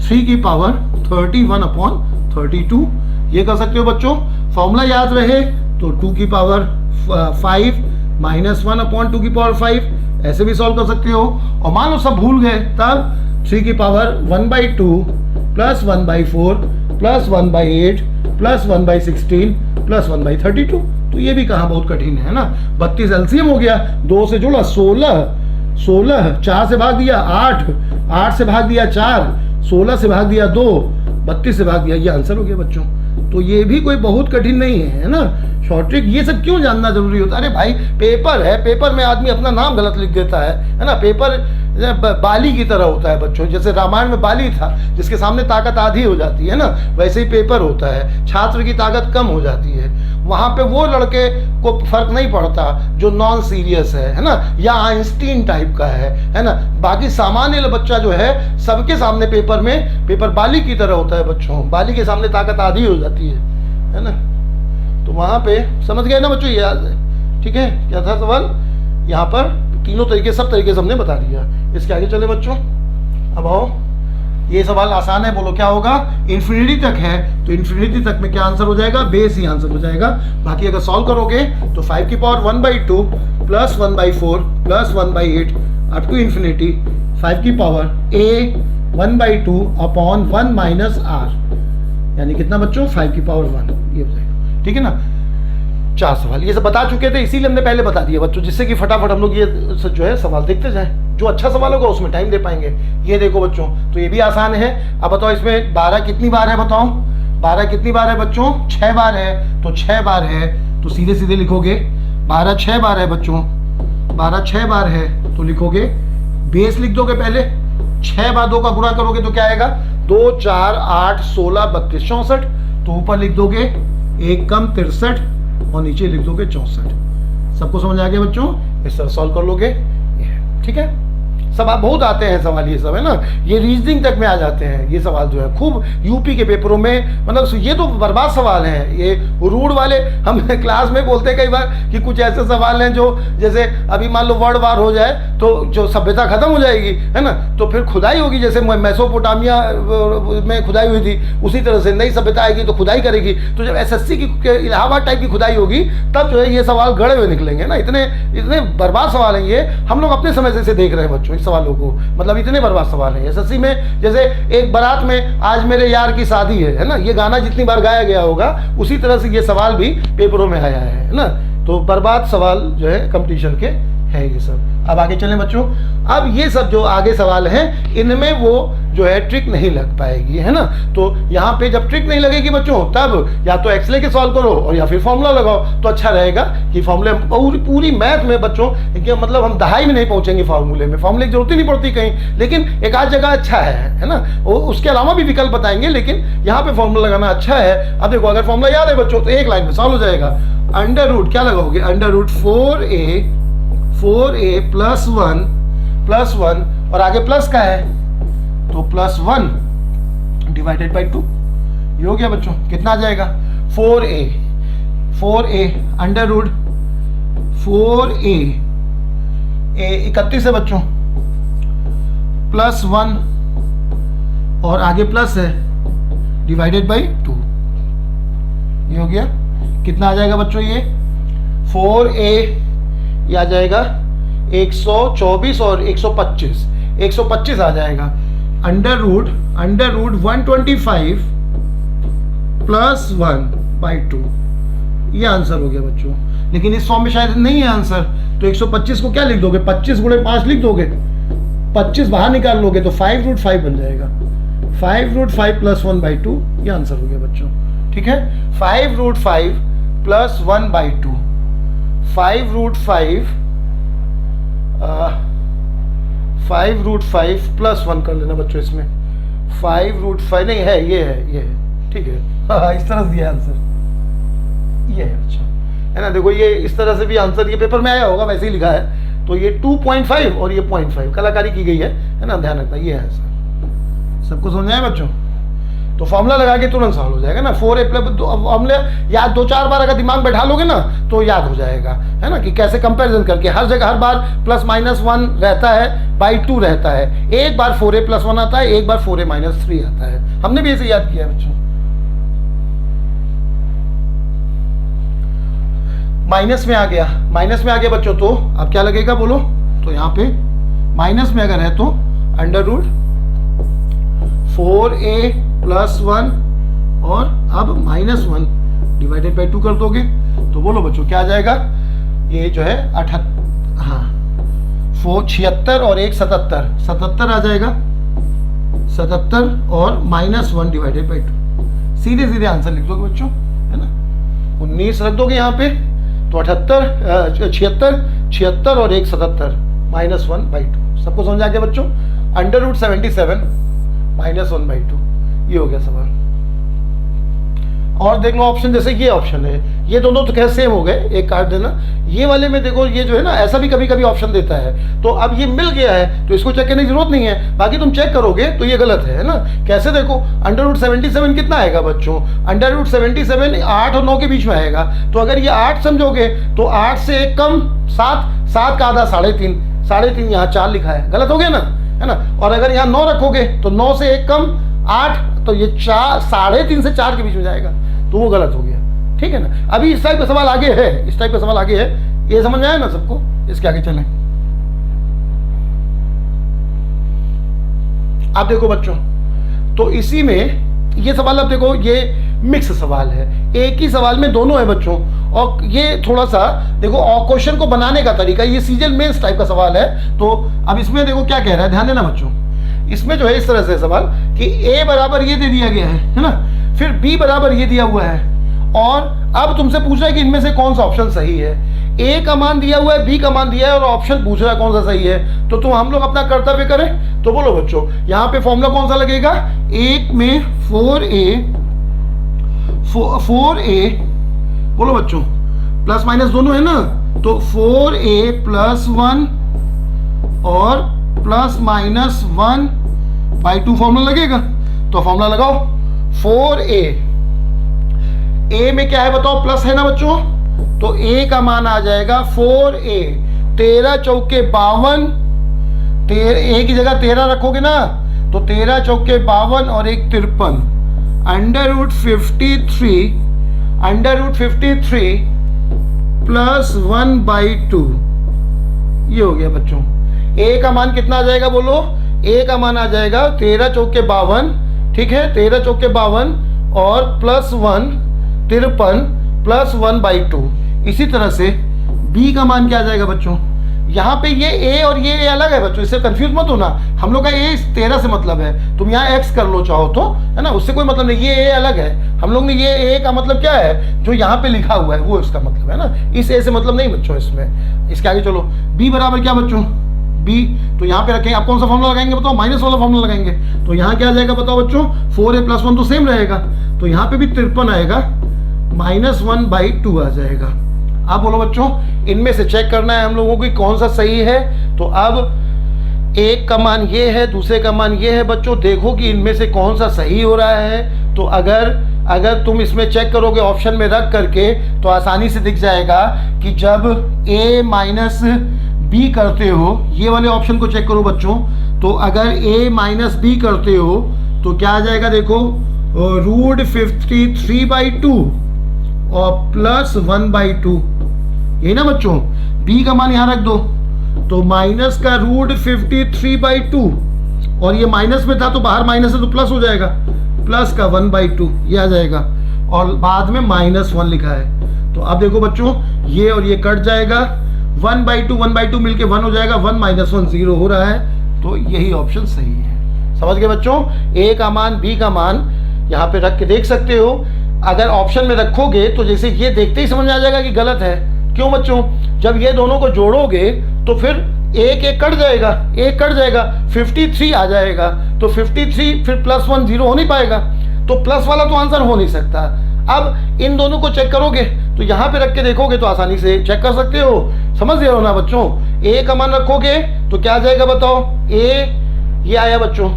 3 की पावर 31/32 ये कर सकते हो बच्चों। फॉर्मूला याद रहे तो 2 की पावर 5 माइनस 1/2 की पावर 5 ऐसे भी सॉल्व कर सकते हो। और मान लो सब भूल गए तब 3 की power 1/2 plus 1/4 plus 1/8 plus 1/16 plus 1/32। तो ये भी कहाँ बहुत कठिन है ना। 32 एलसीएम हो गया, 2 से जोड़ा 16, 4 से भाग दिया 8 से भाग दिया 4, 16 से भाग दिया 2, 32 से भाग दिया, ये आंसर हो गया बच्चों। तो ये भी कोई बहुत कठिन नहीं है ना। शॉर्ट ट्रिक ये सब क्यों जानना जरूरी होता है? अरे भाई पेपर है, पेपर में आदमी अपना नाम गलत लिख देता है ना। पेपर बाली की तरह होता है बच्चों, जैसे रामायण में बाली था जिसके सामने ताकत आधी हो जाती है ना, वैसे ही पेपर होता है, छात्र की ताकत कम हो जाती है। वहाँ पे वो लड़के को फर्क नहीं पड़ता जो नॉन सीरियस है ना, या आइंस्टीन टाइप का है ना। बाकी सामान्य बच्चा जो है सबके सामने पेपर में पेपर बाली की तरह होता है बच्चों, बाली के सामने ताकत आधी हो जाती है ना। तो वहाँ पे समझ गए ना बच्चों, याद है? ठीक है, क्या था सवाल? यहाँ पर तीनों तरीके सब तरीके से हमने बता दिया। इसके आगे चले बच्चों, अब आओ, ये सवाल आसान है, बोलो क्या होगा? इन्फिनिटी तक है तो इन्फिनिटी तक में क्या आंसर हो जाएगा? बेस ही आंसर हो जाएगा। बाकी अगर सॉल्व करोगे तो 5 की power 1/2 plus 1/4 plus 1/8 up to infinity 5 की power a 1/2 upon 1 minus r, यानी कितना बच्चों? 5 की पावर 1, ये हो जाएगा। ठीक है ना। 4 सवाल ये सब बता चुके थे, इसीलिए हमने पहले बता दिया बच्चों, जिससे कि फटाफट हम लोग ये जो है सवाल देखते जाएं। जो अच्छा सवाल होगा उसमें टाइम दे पाएंगे। ये देखो बच्चों, तो ये भी आसान है। अब बताओ इसमें 12 कितनी बार है? बताओ 12 कितनी बार है बच्चों? 6 बार है। तो 6 बार है तो सीधे सीधे लिखोगे 12 6 बार है बच्चों, 12 6 बार है तो लिखोगे, बेस लिख दोगे पहले, 6 बार 2 का गुणा करोगे तो क्या आएगा? 2 4 8 16 32 64। तो ऊपर लिख दोगे 1 कम 63 और नीचे लिख दोगे 64। सबको समझ आ गया बच्चों? इस तरह सॉल्व कर लोगे। ठीक है, सब बहुत आते हैं सवाल ये सब, है ना। ये रीजनिंग तक में आ जाते हैं ये सवाल जो है, खूब यूपी के पेपरों में, मतलब ये तो बर्बाद सवाल हैं ये रूढ़ वाले। हम क्लास में बोलते हैं कई बार कि कुछ ऐसे सवाल हैं जो, जैसे अभी मान लो वर्ल्ड वार हो जाए तो जो सभ्यता खत्म हो जाएगी, है ना, तो फिर खुदाई होगी, जैसे मेसोपोटामिया में खुदाई हुई थी उसी तरह से नई सभ्यता आएगी तो खुदाई करेगी। तो जब SSC की इलाहाबाद टाइप की खुदाई होगी तब जो है ये सवाल गड़े हुए निकलेंगे ना। इतने बर्बाद सवाल हैं ये, हम लोग अपने समय से देख रहे हैं बच्चों सवालों को, मतलब इतने बर्बाद सवाल हैं। SSC में जैसे एक बारात में आज मेरे यार की शादी है ना, ये गाना जितनी बार गाया गया होगा उसी तरह से ये सवाल भी पेपरों में आया है ना। तो बर्बाद सवाल जो है कंपटीशन के है ये सब। अब आगे चलें बच्चों। अब ये सब जो आगे सवाल हैं इनमें वो जो है ट्रिक नहीं लग पाएगी, है ना। तो यहाँ पे जब ट्रिक नहीं लगेगी बच्चों तब या तो एक्स लेके सॉल्व करो और या फिर फॉर्मूला लगाओ, तो अच्छा रहेगा कि फॉर्मूले पूरी मैथ में बच्चों, मतलब हम दहाई में नहीं पहुंचेंगे फार्मूले में, फॉर्मूले की जरूरत ही नहीं पड़ती कहीं, लेकिन एक आध जगह अच्छा है ना। उसके अलावा भी विकल्प बताएंगे लेकिन यहाँ पे फॉर्मूला लगाना अच्छा है। अब देखो अगर फॉर्मूला याद है बच्चों तो एक लाइन में सॉल्व हो जाएगा। अंडर रूट क्या लगाओगे? अंडर रूट 4a प्लस 1 और आगे प्लस का है तो +1 डिवाइडेड बाई 2, ये हो गया बच्चों। कितना आ जाएगा? 4a अंडर रूट 4a 31 है बच्चों, +1 और आगे प्लस है डिवाइडेड बाई 2, ये हो गया। कितना आ जाएगा बच्चों? ये 4a ये आ जाएगा 124 और 125 आ जाएगा। अंडर रूट 125 प्लस 1/2, ये आंसर हो गया बच्चों। लेकिन इस फॉर्म में शायद नहीं है आंसर, तो 125 को क्या लिख दोगे? 25 × 5 लिख दोगे, 25 बाहर निकाल लोगे तो 5√5 बन जाएगा। 5√5 प्लस 1/2, ये आंसर हो गया बच्चों। ठीक है, 5√5 प्लस 1/2, 5√5 प्लस 1 कर लेना बच्चों इसमें। 5√5 नहीं है, ये है ठीक है। हाँ, इस तरह से दिया आंसर, ये है। अच्छा है ना, देखो ये इस तरह से भी आंसर ये पेपर में आया होगा, वैसे ही लिखा है। तो ये 2.5 और ये 0.5 कलाकारी की गई है ना, ध्यान रखना। ये है सर, सबको समझ आया बच्चों? तो फॉर्मूला लगा के तुरंत सॉल्व हो जाएगा ना। 4a प्लस फॉर्मूले याद 2-4 बार अगर दिमाग बैठा लोगे ना तो याद हो जाएगा, है ना, कि कैसे कंपैरिजन करके हर जगह हर बार +-1 रहता है, बाई 2 रहता है, एक बार 4a + 1 आता है, एक बार 4a - 3 आता है। हमने भी ऐसे याद किया है बच्चों। माइनस में आ गया बच्चों, तो अब क्या लगेगा बोलो, तो यहाँ पे माइनस में अगर है तो √4a + 1 और अब -1 डिवाइडेड बाई 2 कर दोगे तो बोलो बच्चों क्या आ जाएगा, ये जो है 76 और 1 77 आ जाएगा, 77 और -1 डिवाइडेड बाई 2। सीधे सीधे आंसर लिख दोगे बच्चों, है ना। 19 रख दोगे यहाँ पे तो 76 और 1 77 -1/2। सबको समझ आ गया बच्चों। √77 -1/2 ये हो गया सवाल। और देख लो ऑप्शन, जैसे ये ऑप्शन है, ये दोनों तो कैसे सेम हो गए, एक काट देना। ये वाले में देखो ये जो है ना ऐसा भी कभी कभी ऑप्शन देता है, तो अब ये मिल गया है तो इसको चेक करने की जरूरत नहीं है, बाकी तुम चेक करोगे तो ये गलत है ना। कैसे देखो, √77 कितना आएगा बच्चों, √77 8 और 9 के बीच में आएगा, तो अगर ये 8 समझोगे तो 8 से 1 कम 7 का आधा 3.5 यहाँ 4 लिखा है, गलत हो गया ना, है ना। और अगर यहाँ 9 रखोगे तो 9 से 1 कम 8, तो ये 3.5 से 4 के बीच में जाएगा, तो वो गलत हो गया, ठीक है ना। अभी इस टाइप का सवाल आगे है, ये समझ में आया ना सबको। इसके आगे चलें। अब देखो बच्चों, तो इसी में ये सवाल, अब देखो ये मिक्स सवाल है, एक ही सवाल में दोनों है बच्चों, और ये थोड़ा सा देखो और क्वेश्चन को बनाने का तरीका, ये सीजन मेंस टाइप का सवाल है। तो अब इसमें देखो क्या कह रहा है, ध्यान देना बच्चों। इसमें जो है इस तरह से सवाल कि a बराबर ये दे दिया गया है ना, फिर b बराबर ये दिया हुआ है, और अब तुमसे पूछ रहा है कि इनमें से कौन सा ऑप्शन सही है। a का मान दिया हुआ है, b का मान दिया है, और ऑप्शन पूछ रहा है कौन सा सही है। तो हम लोग अपना कर्तव्य करें। तो बोलो बच्चों यहाँ पे फॉर्मूला कौन सा लगेगा, एक में 4a बोलो बच्चों, प्लस माइनस दोनों है ना, तो 4a + 1 और +-1/2 फॉर्मूला लगेगा। तो फॉर्मूला लगाओ, 4a, a में क्या है बताओ, प्लस है ना बच्चों, तो a का मान आ जाएगा 4a, 13 चौके 52, a की जगह 13 रखोगे ना तो 13 चौके 52 और 1 53, √53 + 1/2 ये हो गया बच्चों। a का मान कितना आ जाएगा बोलो, a का मान आ जाएगा 13 चौके 52, ठीक है, 13 चौके 52 और +1 53 + 1/2। इसी तरह से b का मान क्या आ जाएगा बच्चों, यहाँ पे ये a और ये a अलग है बच्चों, इससे कंफ्यूज मत होना। हम लोग का a 13 से मतलब है, तुम यहाँ x कर लो चाहो तो, है ना, उससे कोई मतलब नहीं, ये a अलग है। हम लोग ने ये a का मतलब क्या है, जो यहाँ पे लिखा हुआ है वो इसका मतलब है ना, इस a से मतलब नहीं बच्चों इसमें। इसके आगे चलो, b बराबर क्या बच्चों, b तो यहाँ पे रखेंगे, आप कौन सा फॉर्मूला लगाएंगे बताओ, माइनस वाला फॉर्मूला लगाएंगे। तो यहाँ क्या आ जाएगा बताओ बच्चों, 4a + 1 तो सेम रहेगा, तो यहाँ पे भी 53 आएगा, -1/2 आ जाएगा। अब बोलो बच्चों, इनमें से चेक करना है हम लोगों की कौन सा सही है। तो अब एक का मान ये है, दूसरे का मान ये है बच्चों, देखो कि इनमें से कौन सा सही हो रहा है। तो अगर तुम इसमें चेक करोगे ऑप्शन में रख करके तो आसानी से दिख जाएगा कि जब a - b करते हो, ये वाले ऑप्शन को चेक करो बच्चों, तो अगर a - b करते हो तो क्या आ जाएगा देखो, √53/2 और +1/2, यही ना बच्चों। b का मान यहाँ रख दो, तो माइनस का √53/2, और ये माइनस में था तो बाहर माइनस है तो प्लस हो जाएगा, प्लस का 1/2 ये आ जाएगा, और बाद में -1 लिखा है। तो अब देखो बच्चों, ये और ये कट जाएगा, 1/2 मिलके 1 हो जाएगा, 1 - 1 0 हो रहा है, तो यही ऑप्शन सही है। समझ गए बच्चों, a का मान b का मान यहाँ पे रख के देख सकते हो। अगर ऑप्शन में रखोगे तो जैसे ये देखते ही समझ में आ जाएगा कि गलत है। क्यों बच्चों, जब ये दोनों को जोड़ोगे तो फिर एक कट जाएगा, 53 आ जाएगा, तो 53 फिर +1 0 हो नहीं पाएगा, तो प्लस वाला तो आंसर हो नहीं सकता। अब इन दोनों को चेक करोगे तो यहाँ पे रख के देखोगे तो आसानी से चेक कर सकते हो। समझ रहे हो ना बच्चों, a का मान रखोगे तो क्या आ जाएगा बताओ, a ये आया बच्चों,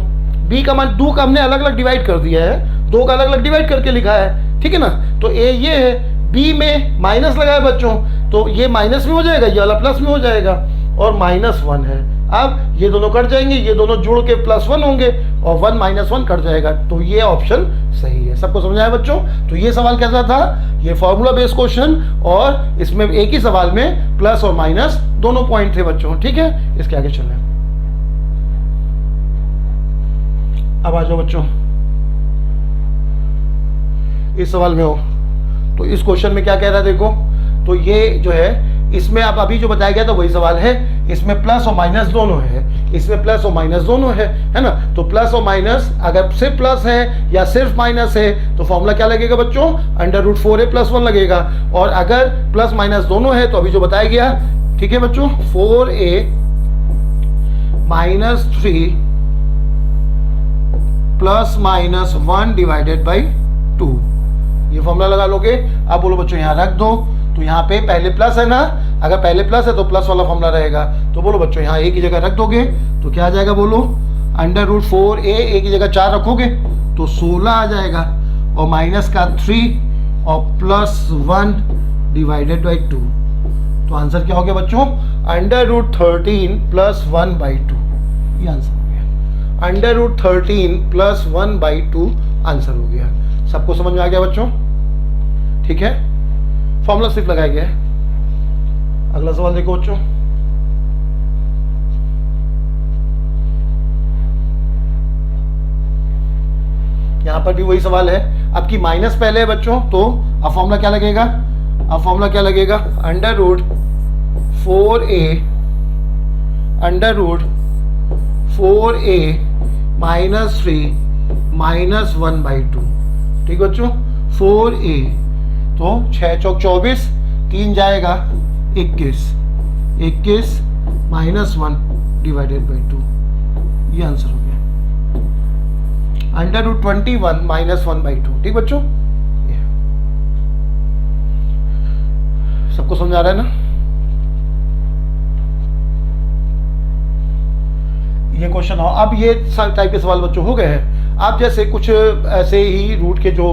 b का मान 2 का हमने अलग अलग डिवाइड कर दिया है, दो का अलग अलग डिवाइड करके लिखा है, ठीक है ना। तो ए ये है, बी में माइनस लगा है बच्चों, तो ये माइनस में हो जाएगा, ये वाला प्लस में हो जाएगा, और -1 है। अब ये दोनों कट जाएंगे, ये दोनों जुड़ के +1 होंगे, और 1 - 1 कट जाएगा, तो ये ऑप्शन सही है। सबको समझ आया बच्चों? तो ये सवाल कैसा था? ये फॉर्मूला बेस्ड क्वेश्चन, और इसमें एक ही सवाल में प्लस और माइनस दोनों पॉइंट थे बच्चों, ठीक है। इसके आगे चलें। अब आ जाओ बच्चों, इस सवाल में हो तो इस क्वेश्चन में क्या कह रहा है देखो। तो ये जो है, इसमें आप अभी जो बताया गया था वही सवाल है, इसमें प्लस और माइनस दोनों है, इसमें प्लस और माइनस दोनों है ना। तो प्लस और माइनस, अगर सिर्फ प्लस है या सिर्फ माइनस है तो फॉर्मूला क्या लगेगा बच्चों? √4a + 1 लगेगा। और अगर प्लस माइनस दोनों है तो अभी जो बताया गया, ठीक है बच्चों, 4a - 3 ± 1 / 2, ये फॉर्मूला लगा लोगे। अब बोलो बच्चों यहाँ रख दो, तो यहाँ पे पहले प्लस है ना, अगर पहले प्लस है तो प्लस वाला फॉर्मूला रहेगा। तो बोलो बच्चों यहाँ ए की जगह रख दोगे तो क्या आ जाएगा? बोलो √4a, ए की जगह 4 रखोगे तो 16 आ जाएगा, और माइनस का 3 और +1 / 2। तो आंसर क्या हो गया बच्चों? √13 + 1/2, ये आंसर हो गया। √13 + 1/2 आंसर हो गया। सबको समझ में आ गया बच्चों? ठीक है, फॉर्मूला सिर्फ लगाया गया है। अगला सवाल देखो बच्चों, यहां पर भी वही सवाल है। अब की माइनस पहले है बच्चों, तो अब फॉर्मूला क्या लगेगा? अब फॉर्मूला क्या लगेगा? √4a -3 - 1/2, ठीक बच्चों। 4a, तो 6 चौक 24, 3 जाएगा 21 -1 / 2, ये आंसर हो गया। √21 - 1/2, ठीक बच्चों। सबको समझ आ रहा है ना? ये क्वेश्चन हो। अब ये टाइप के सवाल बच्चों हो गए हैं। आप जैसे कुछ ऐसे ही रूट के जो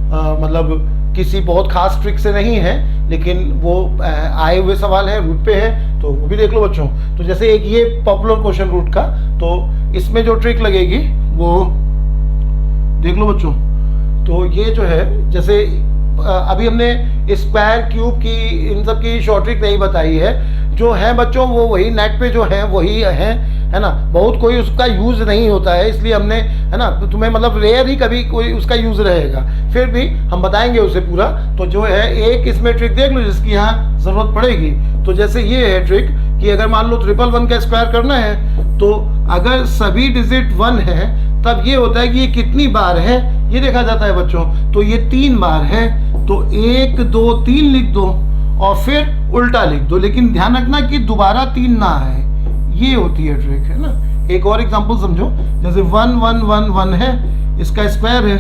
मतलब किसी बहुत खास ट्रिक से नहीं है, लेकिन वो आए हुए सवाल है, रूट पे है, तो वो भी देख लो बच्चों। तो जैसे एक ये पॉपुलर क्वेश्चन रूट का, तो इसमें जो ट्रिक लगेगी वो देख लो बच्चों। तो ये जो है, जैसे अभी हमने स्क्वायर, क्यूब की, इन सब की शॉर्ट ट्रिक नहीं बताई है। जो है बच्चों वो वही नेट पे जो है वही है ना। बहुत कोई उसका यूज़ नहीं होता है, इसलिए हमने, है ना, तुम्हें मतलब रेयर ही कभी कोई उसका यूज़ रहेगा, फिर भी हम बताएंगे उसे पूरा। तो जो है एक इसमें ट्रिक देख लो जिसकी यहाँ ज़रूरत पड़ेगी। तो जैसे ये है ट्रिक कि अगर मान लो 111 का स्क्वायर करना है, तो अगर सभी डिजिट 1 है तब ये होता है कि ये कितनी बार है ये देखा जाता है बच्चों। तो ये 3 बार है, तो 1 2 3 लिख दो और फिर उल्टा लिख दो, लेकिन ध्यान रखना कि दोबारा 3 ना है। ये होती है ट्रिक, है ना। एक और एग्जांपल समझो, जैसे 1 1 1 1 है, इसका स्क्वायर है,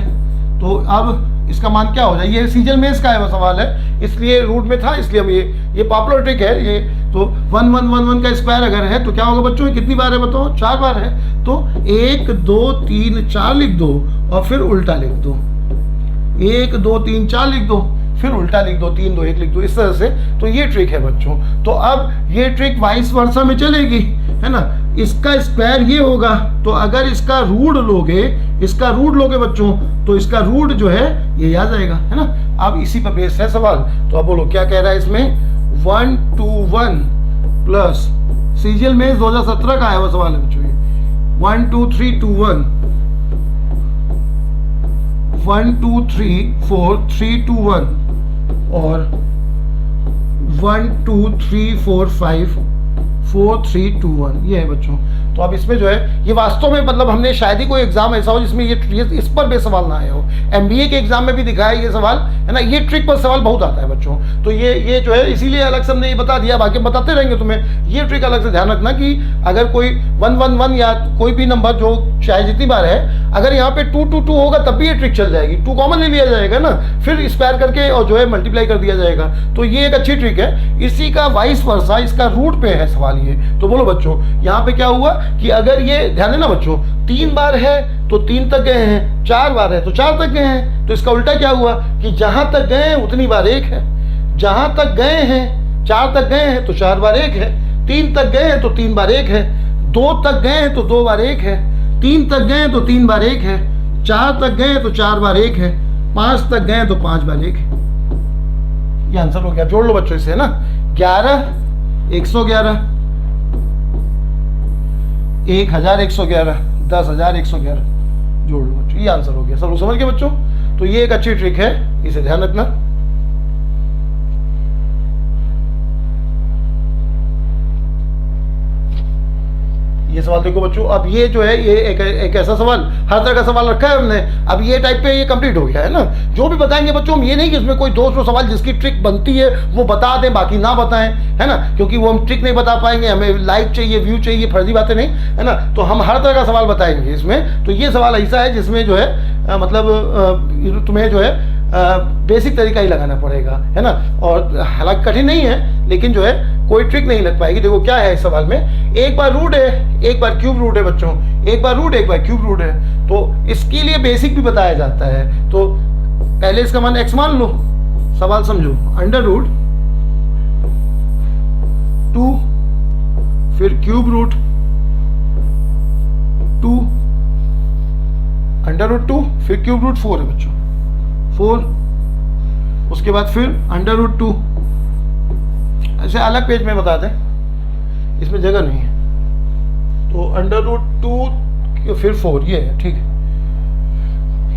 तो अब इसका मान क्या हो जाए? ये सीजन में इसका है वो सवाल है, इसलिए रूट में था, इसलिए हम ये पॉपुलर ट्रिक है ये। तो 1 1 1 1 का स्क्वायर अगर है तो क्या होगा बच्चों? कितनी बार है बताओ? 4 बार है, तो 1 2 3 4 लिख दो और फिर उल्टा लिख दो। 1 2 3 4 लिख दो, फिर उल्टा लिख दो, 3 2 1 लिख दो, इस तरह से। तो ये ट्रिक है बच्चों। तो अब ये ट्रिक वाइस वर्सा में चलेगी, है ना। इसका स्क्वायर ये होगा, तो अगर इसका रूट लोगे बच्चों, तो इसका रूट जो है ये आ जाएगा, है ना। अब इसी पर बेस है सवाल। तो अब बोलो क्या कह रहा है इसमें? 1 2 1 प्लस, सीजीएल में 2017 का आया हुआ सवाल है बच्चों ये। 1 2 3 2 1 1 2 3 4 3 2 1 और 1 2 3 4 5 4 3 2 1, ये है बच्चों। तो अब इसमें जो है ये वास्तव में मतलब हमने शायद ही कोई एग्जाम ऐसा हो जिसमें ये इस पर भी सवाल ना आया हो। एमबीए के एग्जाम में भी दिखा है ये सवाल, है ना। ये ट्रिक पर सवाल बहुत आता है बच्चों। तो ये जो है इसीलिए अलग से हमने ये बता दिया, बाकी बताते रहेंगे तुम्हें। ये ट्रिक अलग से ध्यान रखना कि अगर कोई 1 1 1 या कोई भी नंबर जो चाहे जितनी बार है, अगर यहाँ पे 2 2 2 होगा तब भी ये ट्रिक चल जाएगी। 2 कॉमन ले लिया जाएगा ना, फिर स्क्वायर करके और जो है मल्टीप्लाई कर दिया जाएगा। तो ये एक अच्छी ट्रिक है। इसी का वाइस वर्सा, इसका रूट पे है सवाल ये। तो बोलो बच्चों यहाँ पे क्या हुआ कि अगर ये ध्यान देना बच्चों, 3 बार है तो 3 तक गए हैं, 4 बार है तो 4 तक गए हैं। तो इसका उल्टा क्या हुआ कि जहां तक गए हैं उतनी बार 1 है, जहां तक गए हैं 4 तक गए हैं तो 4 बार 1 है, 3 तक गए हैं तो 3 बार 1 है, 2 तक गए हैं तो 2 बार 1 है, 3 तक गए हैं तो 3 बार 1 है, 4 तक गए हैं तो 4 बार 1 है, 5 तक गए हैं तो 5 बार 1 है। ये आंसर हो गया। जोड़ लो बच्चों इसे, है ना। 11 111, 1111, 10111, जोड़ लो बच्चों, ये आंसर हो गया। सब लोग समझ गए बच्चों। तो ये एक अच्छी ट्रिक है, इसे ध्यान रखना। ये सवाल देखो बच्चों, अब ये जो है ये एक ऐसा सवाल, हर तरह का सवाल रखा है हमने। अब ये टाइप पे ये कंप्लीट हो गया है ना। जो भी बताएंगे बच्चों, हम ये नहीं कि इसमें कोई 200 सवाल जिसकी ट्रिक बनती है वो बता दें, बाकी ना बताएं, है ना, क्योंकि वो हम ट्रिक नहीं बता पाएंगे, हमें लाइक चाहिए, व्यू चाहिए, फर्जी बातें नहीं, है ना। तो हम हर तरह का सवाल बताएंगे इसमें। तो ये सवाल ऐसा है जिसमें जो है मतलब तुम्हें जो है बेसिक तरीका ही लगाना पड़ेगा, है ना। और हालांकि कठिन नहीं है, लेकिन जो है कोई ट्रिक नहीं लग पाएगी। देखो क्या है इस सवाल में, एक बार रूट है, एक बार क्यूब रूट है बच्चों, एक बार रूट, एक बार क्यूब रूट है। तो इसके लिए बेसिक भी बताया जाता है। तो पहले इसका मान x मान लो, सवाल समझो। अंडर रूट 2, फिर क्यूब रूट 2, अंडर रूट 2, फिर क्यूब रूट 4 है बच्चों, 4। उसके बाद फिर अंडर रूट 2, ऐसे अलग पेज में बता दें, इसमें जगह नहीं है। तो अंडर रूट 2 फिर 4, ये है, ठीक है,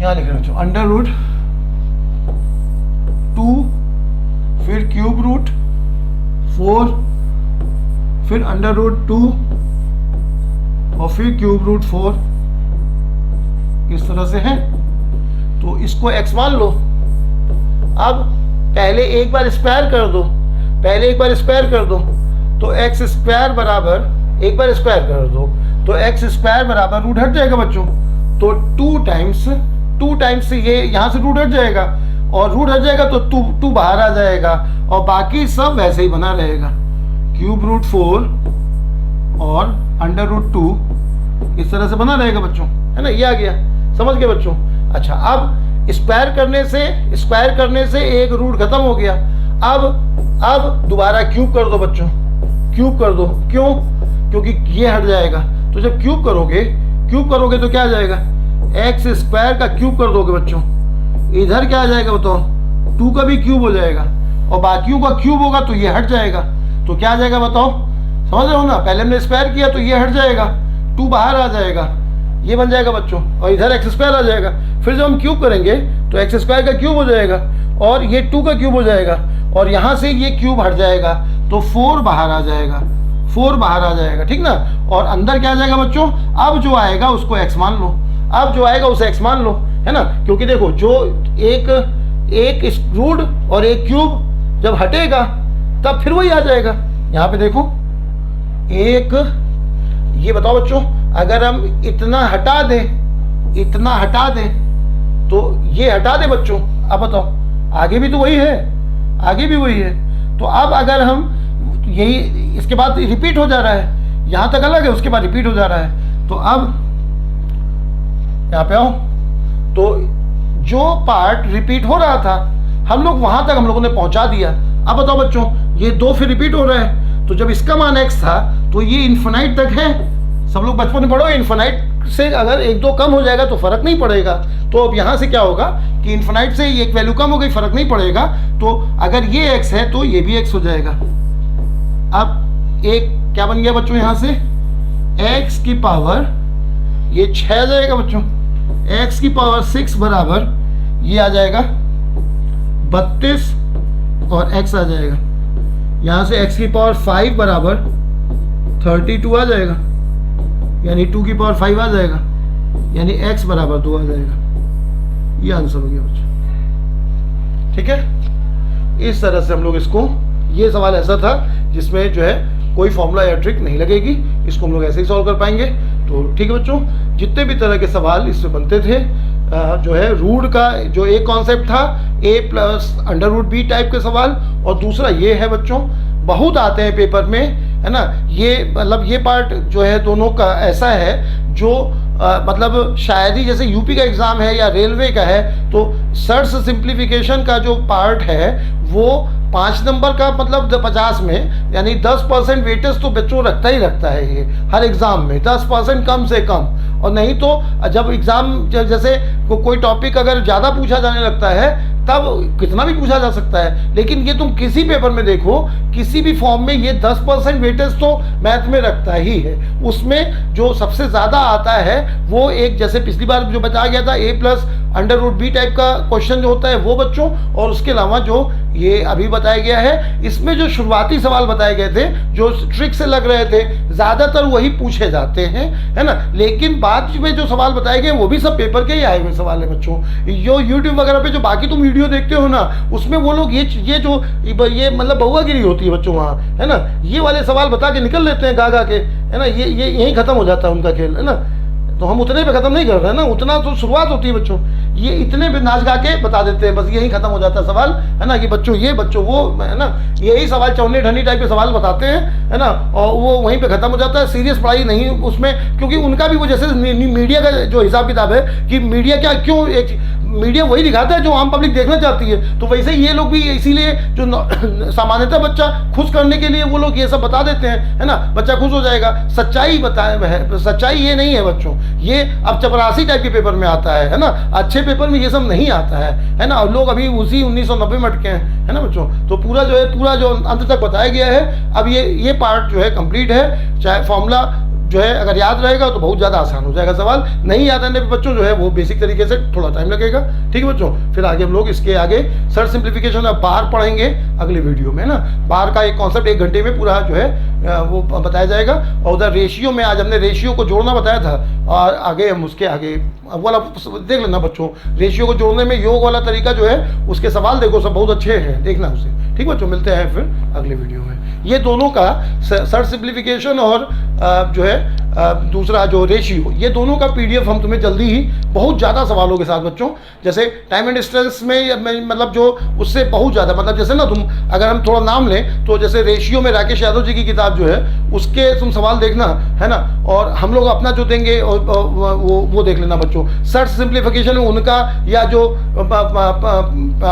यहाँ लिख रहे हो। अंडर रूट 2, फिर क्यूब रूट 4, फिर अंडर रूट 2 और फिर क्यूब रूट 4, इस तरह से है। तो इसको x मान लो। अब पहले एक बार स्क्वायर कर दो, पहले एक बार स्क्वायर कर दो, तो x स्क्वायर बराबर, एक बार स्क्वायर कर दो तो x स्क्वायर बराबर रूट हट जाएगा बच्चों। तो 2 टाइम्स ये यहाँ से रूट हट जाएगा, और रूट हट जाएगा तो 2 बाहर आ जाएगा, और बाकी सब वैसे ही बना रहेगा। क्यूब रूट 4 और अंडर रूट 2 इस तरह से बना रहेगा बच्चों, है ना। ये आ गया, समझ गए बच्चों। अच्छा, अब स्क्वायर करने से एक रूट खत्म हो गया। अब दोबारा क्यूब कर दो बच्चों, क्यूब कर दो। क्यों? क्योंकि ये हट जाएगा। तो जब क्यूब करोगे तो क्या आ जाएगा, एक्स स्क्वायर का क्यूब कर दोगे बच्चों, इधर क्या आ जाएगा बताओ, 2 का भी क्यूब हो जाएगा, और बाकियों का क्यूब होगा तो ये हट जाएगा। तो क्या आ जाएगा बताओ, समझ रहे हो ना। पहले हमने स्क्वायर किया तो ये हट जाएगा, 2 बाहर आ जाएगा, ये बन जाएगा बच्चों, और इधर एक्स स्क्वायर आ जाएगा। फिर जब हम क्यूब करेंगे तो एक्स स्क्वायर का क्यूब हो जाएगा, और ये 2 का क्यूब हो जाएगा, और यहाँ से ये क्यूब हट जाएगा तो 4 बाहर आ जाएगा, 4 बाहर आ जाएगा, ठीक ना। और अंदर क्या आ जाएगा बच्चों, अब जो आएगा उसको x मान लो, अब जो आएगा उसे x मान लो, है ना। क्योंकि देखो, जो एक रूट और एक क्यूब जब हटेगा तब फिर वही आ जाएगा। यहाँ पे देखो, ये बताओ बच्चों, अगर हम इतना हटा दें तो ये हटा दे बच्चों। अब बताओ, आगे भी तो वही है, आगे भी वही है। तो अब अगर हम यही, इसके बाद रिपीट हो जा रहा है, यहाँ तक अलग है, उसके बाद रिपीट हो जा रहा है। तो अब यहाँ पे आओ, तो जो पार्ट रिपीट हो रहा था हम लोगों ने पहुँचा दिया। अब बताओ बच्चों, ये 2 फिर रिपीट हो रहा है। तो जब इसका मान x था तो ये इन्फिनाइट तक है। सब लोग बचपन में पढ़ो, इन्फिनाइट से अगर 1-2 कम हो जाएगा तो फर्क नहीं पड़ेगा। तो अब यहाँ से क्या होगा कि इन्फिनाइट से एक वैल्यू कम हो गई, फर्क नहीं पड़ेगा। तो अगर ये x है तो ये भी x हो जाएगा। अब एक क्या बन गया बच्चों, यहाँ से x की पावर ये 6 आ जाएगा बच्चों, x की पावर 6 बराबर ये आ जाएगा 32 और x आ जाएगा। यहाँ से x की पावर 5 बराबर 32 आ जाएगा, यानी 2 की पावर 5 आ जाएगा, यानी x बराबर 2 आ जाएगा। ये आंसर हो गया बच्चों, ठीक है। इस तरह से हम लोग इसको, ये सवाल ऐसा था जिसमें जो है कोई फॉर्मूला या ट्रिक नहीं लगेगी, इसको हम लोग ऐसे ही सॉल्व कर पाएंगे। तो ठीक है बच्चों, जितने भी तरह के सवाल इससे बनते थे, जो है रूट का जो एक कॉन्सेप्ट था a plus under root b type के सवाल, और दूसरा ये है बच्चों, बहुत आते हैं पेपर में, है ना। ये मतलब ये पार्ट जो है दोनों का ऐसा है जो मतलब शायद ही जैसे यूपी का एग्ज़ाम है या रेलवे का है, तो सर्च सिंप्लीफिकेशन का जो पार्ट है वो 5 नंबर का मतलब 50 में, यानी 10% वेटेज तो बच्चों रखता ही रखता है ये हर एग्ज़ाम में, 10% कम से कम। और नहीं तो जब एग्ज़ाम जैसे कोई टॉपिक अगर ज़्यादा पूछा जाने लगता है तब कितना भी पूछा जा सकता है, लेकिन ये तुम किसी पेपर में देखो, किसी भी फॉर्म में ये 10% वेटेज तो मैथ में रखता ही है। उसमें जो सबसे ज़्यादा आता है वो एक, जैसे पिछली बार जो बताया गया था a+√b टाइप का क्वेश्चन जो होता है वो बच्चों, और उसके अलावा जो ये अभी बताया गया है इसमें जो शुरुआती सवाल बताए गए थे जो ट्रिक से लग रहे थे, ज़्यादातर वही पूछे जाते हैं, है ना। लेकिन बाद में जो सवाल बताए गए वो भी सब पेपर के ही आए हुए सवाल है बच्चों। जो यूट्यूब वगैरह पे जो बाकी तुम वीडियो देखते हो ना, उसमें वो लोग ये जो ये मतलब बहुआगिरी होती है बच्चों वहाँ, है ना, ये वाले सवाल बता के निकल लेते हैं गा गा के, है ना। ये यहीं खत्म हो जाता है उनका खेल, है ना। तो हम उतने पे खत्म नहीं कर रहे हैं ना, उतना तो शुरुआत होती है बच्चों, ये इतने पे नाच गा के बता देते हैं, बस यही खत्म हो जाता है सवाल, है ना, कि बच्चों ये बच्चों वो, है ना, यही सवाल चौनी ढनी टाइप के सवाल बताते हैं, है ना, और वो वहीं पे खत्म हो जाता है। सीरियस पढ़ाई नहीं उसमें, क्योंकि उनका भी वो जैसे मीडिया का जो हिसाब किताब है कि मीडिया क्या क्यों, एक मीडिया वही दिखाता है जो आम पब्लिक देखना चाहती है, तो वैसे ये लोग भी इसीलिए जो सामान्यतः बच्चा खुश करने के लिए वो लोग ये सब बता देते हैं, है ना, बच्चा खुश हो जाएगा। सच्चाई बताए, सच्चाई ये नहीं है बच्चों, ये अब चपरासी टाइप के पेपर में आता है ना, अच्छे पेपर में ये सब नहीं आता है ना। और लोग अभी उसी 1990 में अटके हैं, है ना बच्चों। तो पूरा जो है, पूरा जो अंत तक बताया गया है, अब ये पार्ट जो है कंप्लीट है। चाहे फॉर्मूला जो है अगर याद रहेगा तो बहुत ज़्यादा आसान हो जाएगा सवाल, नहीं याद आने पे बच्चों जो है वो बेसिक तरीके से थोड़ा टाइम लगेगा, ठीक है बच्चों। फिर आगे हम लोग इसके आगे सर्च सिंप्लीफिकेशन अब बार पढ़ेंगे अगले वीडियो में, है ना। बार का एक कॉन्सेप्ट 1 घंटे में पूरा जो है वो बताया जाएगा। और उधर रेशियो में आज हमने रेशियो को जोड़ना बताया था, और आगे हम उसके आगे वाला देख लेना बच्चों। रेशियो को जोड़ने में योग वाला तरीका जो है उसके सवाल देखो, सब बहुत अच्छे हैं, देखना उसे, ठीक बच्चों। मिलते हैं फिर अगले वीडियो में। ये दोनों का सर्च सिंप्लीफिकेशन और जो है दूसरा जो रेशियो, ये दोनों का PDF हम तुम्हें जल्दी ही बहुत ज़्यादा सवालों के साथ बच्चों, जैसे टाइम एंड डिस्टेंस में मतलब जो उससे बहुत ज़्यादा, मतलब जैसे ना तुम अगर हम थोड़ा नाम लें तो जैसे रेशियो में राकेश यादव जी की किताब जो है उसके तुम सवाल देखना, है ना, और हम लोग अपना जो देंगे वो देख लेना बच्चों। सर्च सिंप्लीफिकेशन में उनका, या जो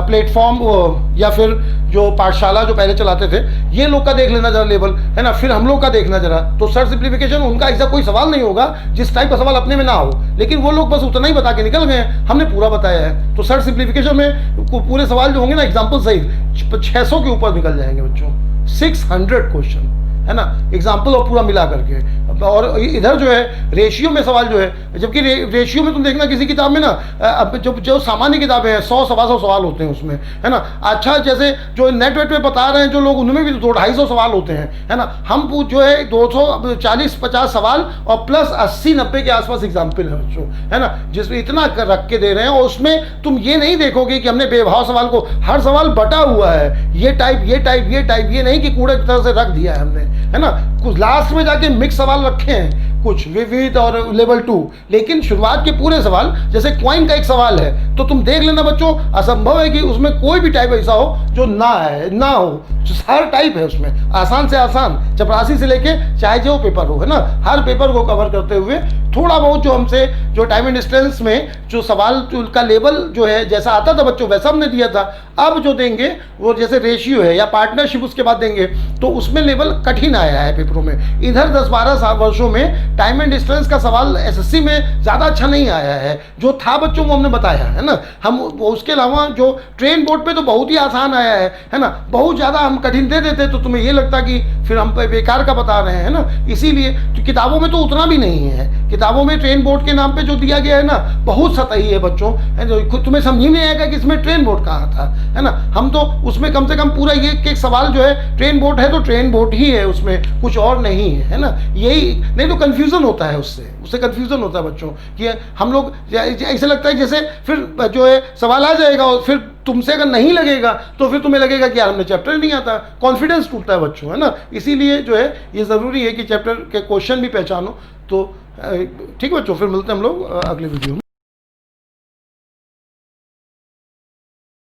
प्लेटफॉर्म या फिर जो पाठशाला जो पहले चलाते थे, ये लोग का देख लेना जरा लेवल, है ना, फिर हम लोग का देखना जरा। तो सर्च सिंप्लीफिकेशन उनका ऐसा कोई सवाल नहीं होगा जिस टाइप का सवाल अपने में ना हो, लेकिन वो लोग बस उतना ही बता के निकल गए, हमने पूरा बताया है। तो सर्च सिंप्लीफिकेशन में पूरे सवाल जो होंगे ना एग्जाम्पल सहित 600 के ऊपर निकल जाएंगे बच्चों, 600 क्वेश्चन, है ना, एग्जाम्पल और पूरा मिला करके। और इधर जो है रेशियो में सवाल जो है, जबकि रेशियो में तुम देखना किसी किताब में ना, अब जो सामान्य किताबें हैं 100-125 सवाल होते हैं उसमें, है ना। अच्छा जैसे जो नेट वेट पे बता रहे हैं जो लोग, उनमें भी 200-250 सवाल होते हैं, है ना। हम जो है 240-50 सवाल और प्लस 80-90 के आसपास एग्जाम्पल है बच्चों, है ना, जिसमें इतना रख के दे रहे हैं। और उसमें तुम ये नहीं देखोगे कि हमने बेभाव सवाल को, हर सवाल बटा हुआ है, ये टाइप ये टाइप ये टाइप, ये नहीं कि कूड़े की तरह से रख दिया है हमने, है ना। कुछ लास्ट में जाके मिक्स सवाल रखे हैं, कुछ विविध और लेवल 2, लेकिन शुरुआत के पूरे सवाल, जैसे क्वाइन का एक सवाल है तो तुम देख लेना बच्चों, असंभव है कि उसमें कोई भी टाइप ऐसा हो जो ना हो, हर टाइप है उसमें, आसान से आसान, चपरासी से लेके चाहे जो पेपर हो, है ना, हर पेपर को कवर करते हुए थोड़ा बहुत जो हमसे जो टाइम एंड डिस्टेंस में जो सवाल का लेवल जो है जैसा आता था बच्चों वैसा हमने दिया था। अब जो देंगे वो जैसे रेशियो है या पार्टनरशिप उसके बाद देंगे तो उसमें लेवल कठिन आया है पेपरों में। इधर 10-12 वर्षों में टाइम एंड डिस्टेंस का सवाल SSC में ज़्यादा अच्छा नहीं आया है, जो था बच्चों वो हमने बताया, है ना। हम उसके अलावा जो ट्रेन बोर्ड पे तो बहुत ही आसान आया है ना, बहुत ज़्यादा हम कठिन दे देते तो तुम्हें ये लगता कि फिर हम बेकार का बता रहे हैं ना। इसीलिए तो किताबों में तो उतना भी नहीं है, किताबों में ट्रेन बोर्ड के नाम पे जो दिया गया है ना बहुत सतही है बच्चों, है जो तुम्हें समझ ही नहीं आएगा कि इसमें ट्रेन बोर्ड कहाँ था, है ना। हम तो उसमें कम से कम पूरा ये एक सवाल जो है ट्रेन बोर्ड है तो ट्रेन बोर्ड ही है, उसमें कुछ और नहीं है ना। यही नहीं तो कन्फ्यूज़न होता है, उससे कन्फ्यूज़न होता है बच्चों कि हम लोग ऐसे लगता है जैसे फिर जो है सवाल आ जाएगा और फिर तुमसे अगर नहीं लगेगा तो फिर तुम्हें लगेगा कि यार हमने चैप्टर नहीं आता, कॉन्फिडेंस टूटता है बच्चों, है ना। इसीलिए जो है ये ज़रूरी है कि चैप्टर के क्वेश्चन भी पहचानो। तो ठीक बच्चों, फिर मिलते हैं हम लोग अगले वीडियो में।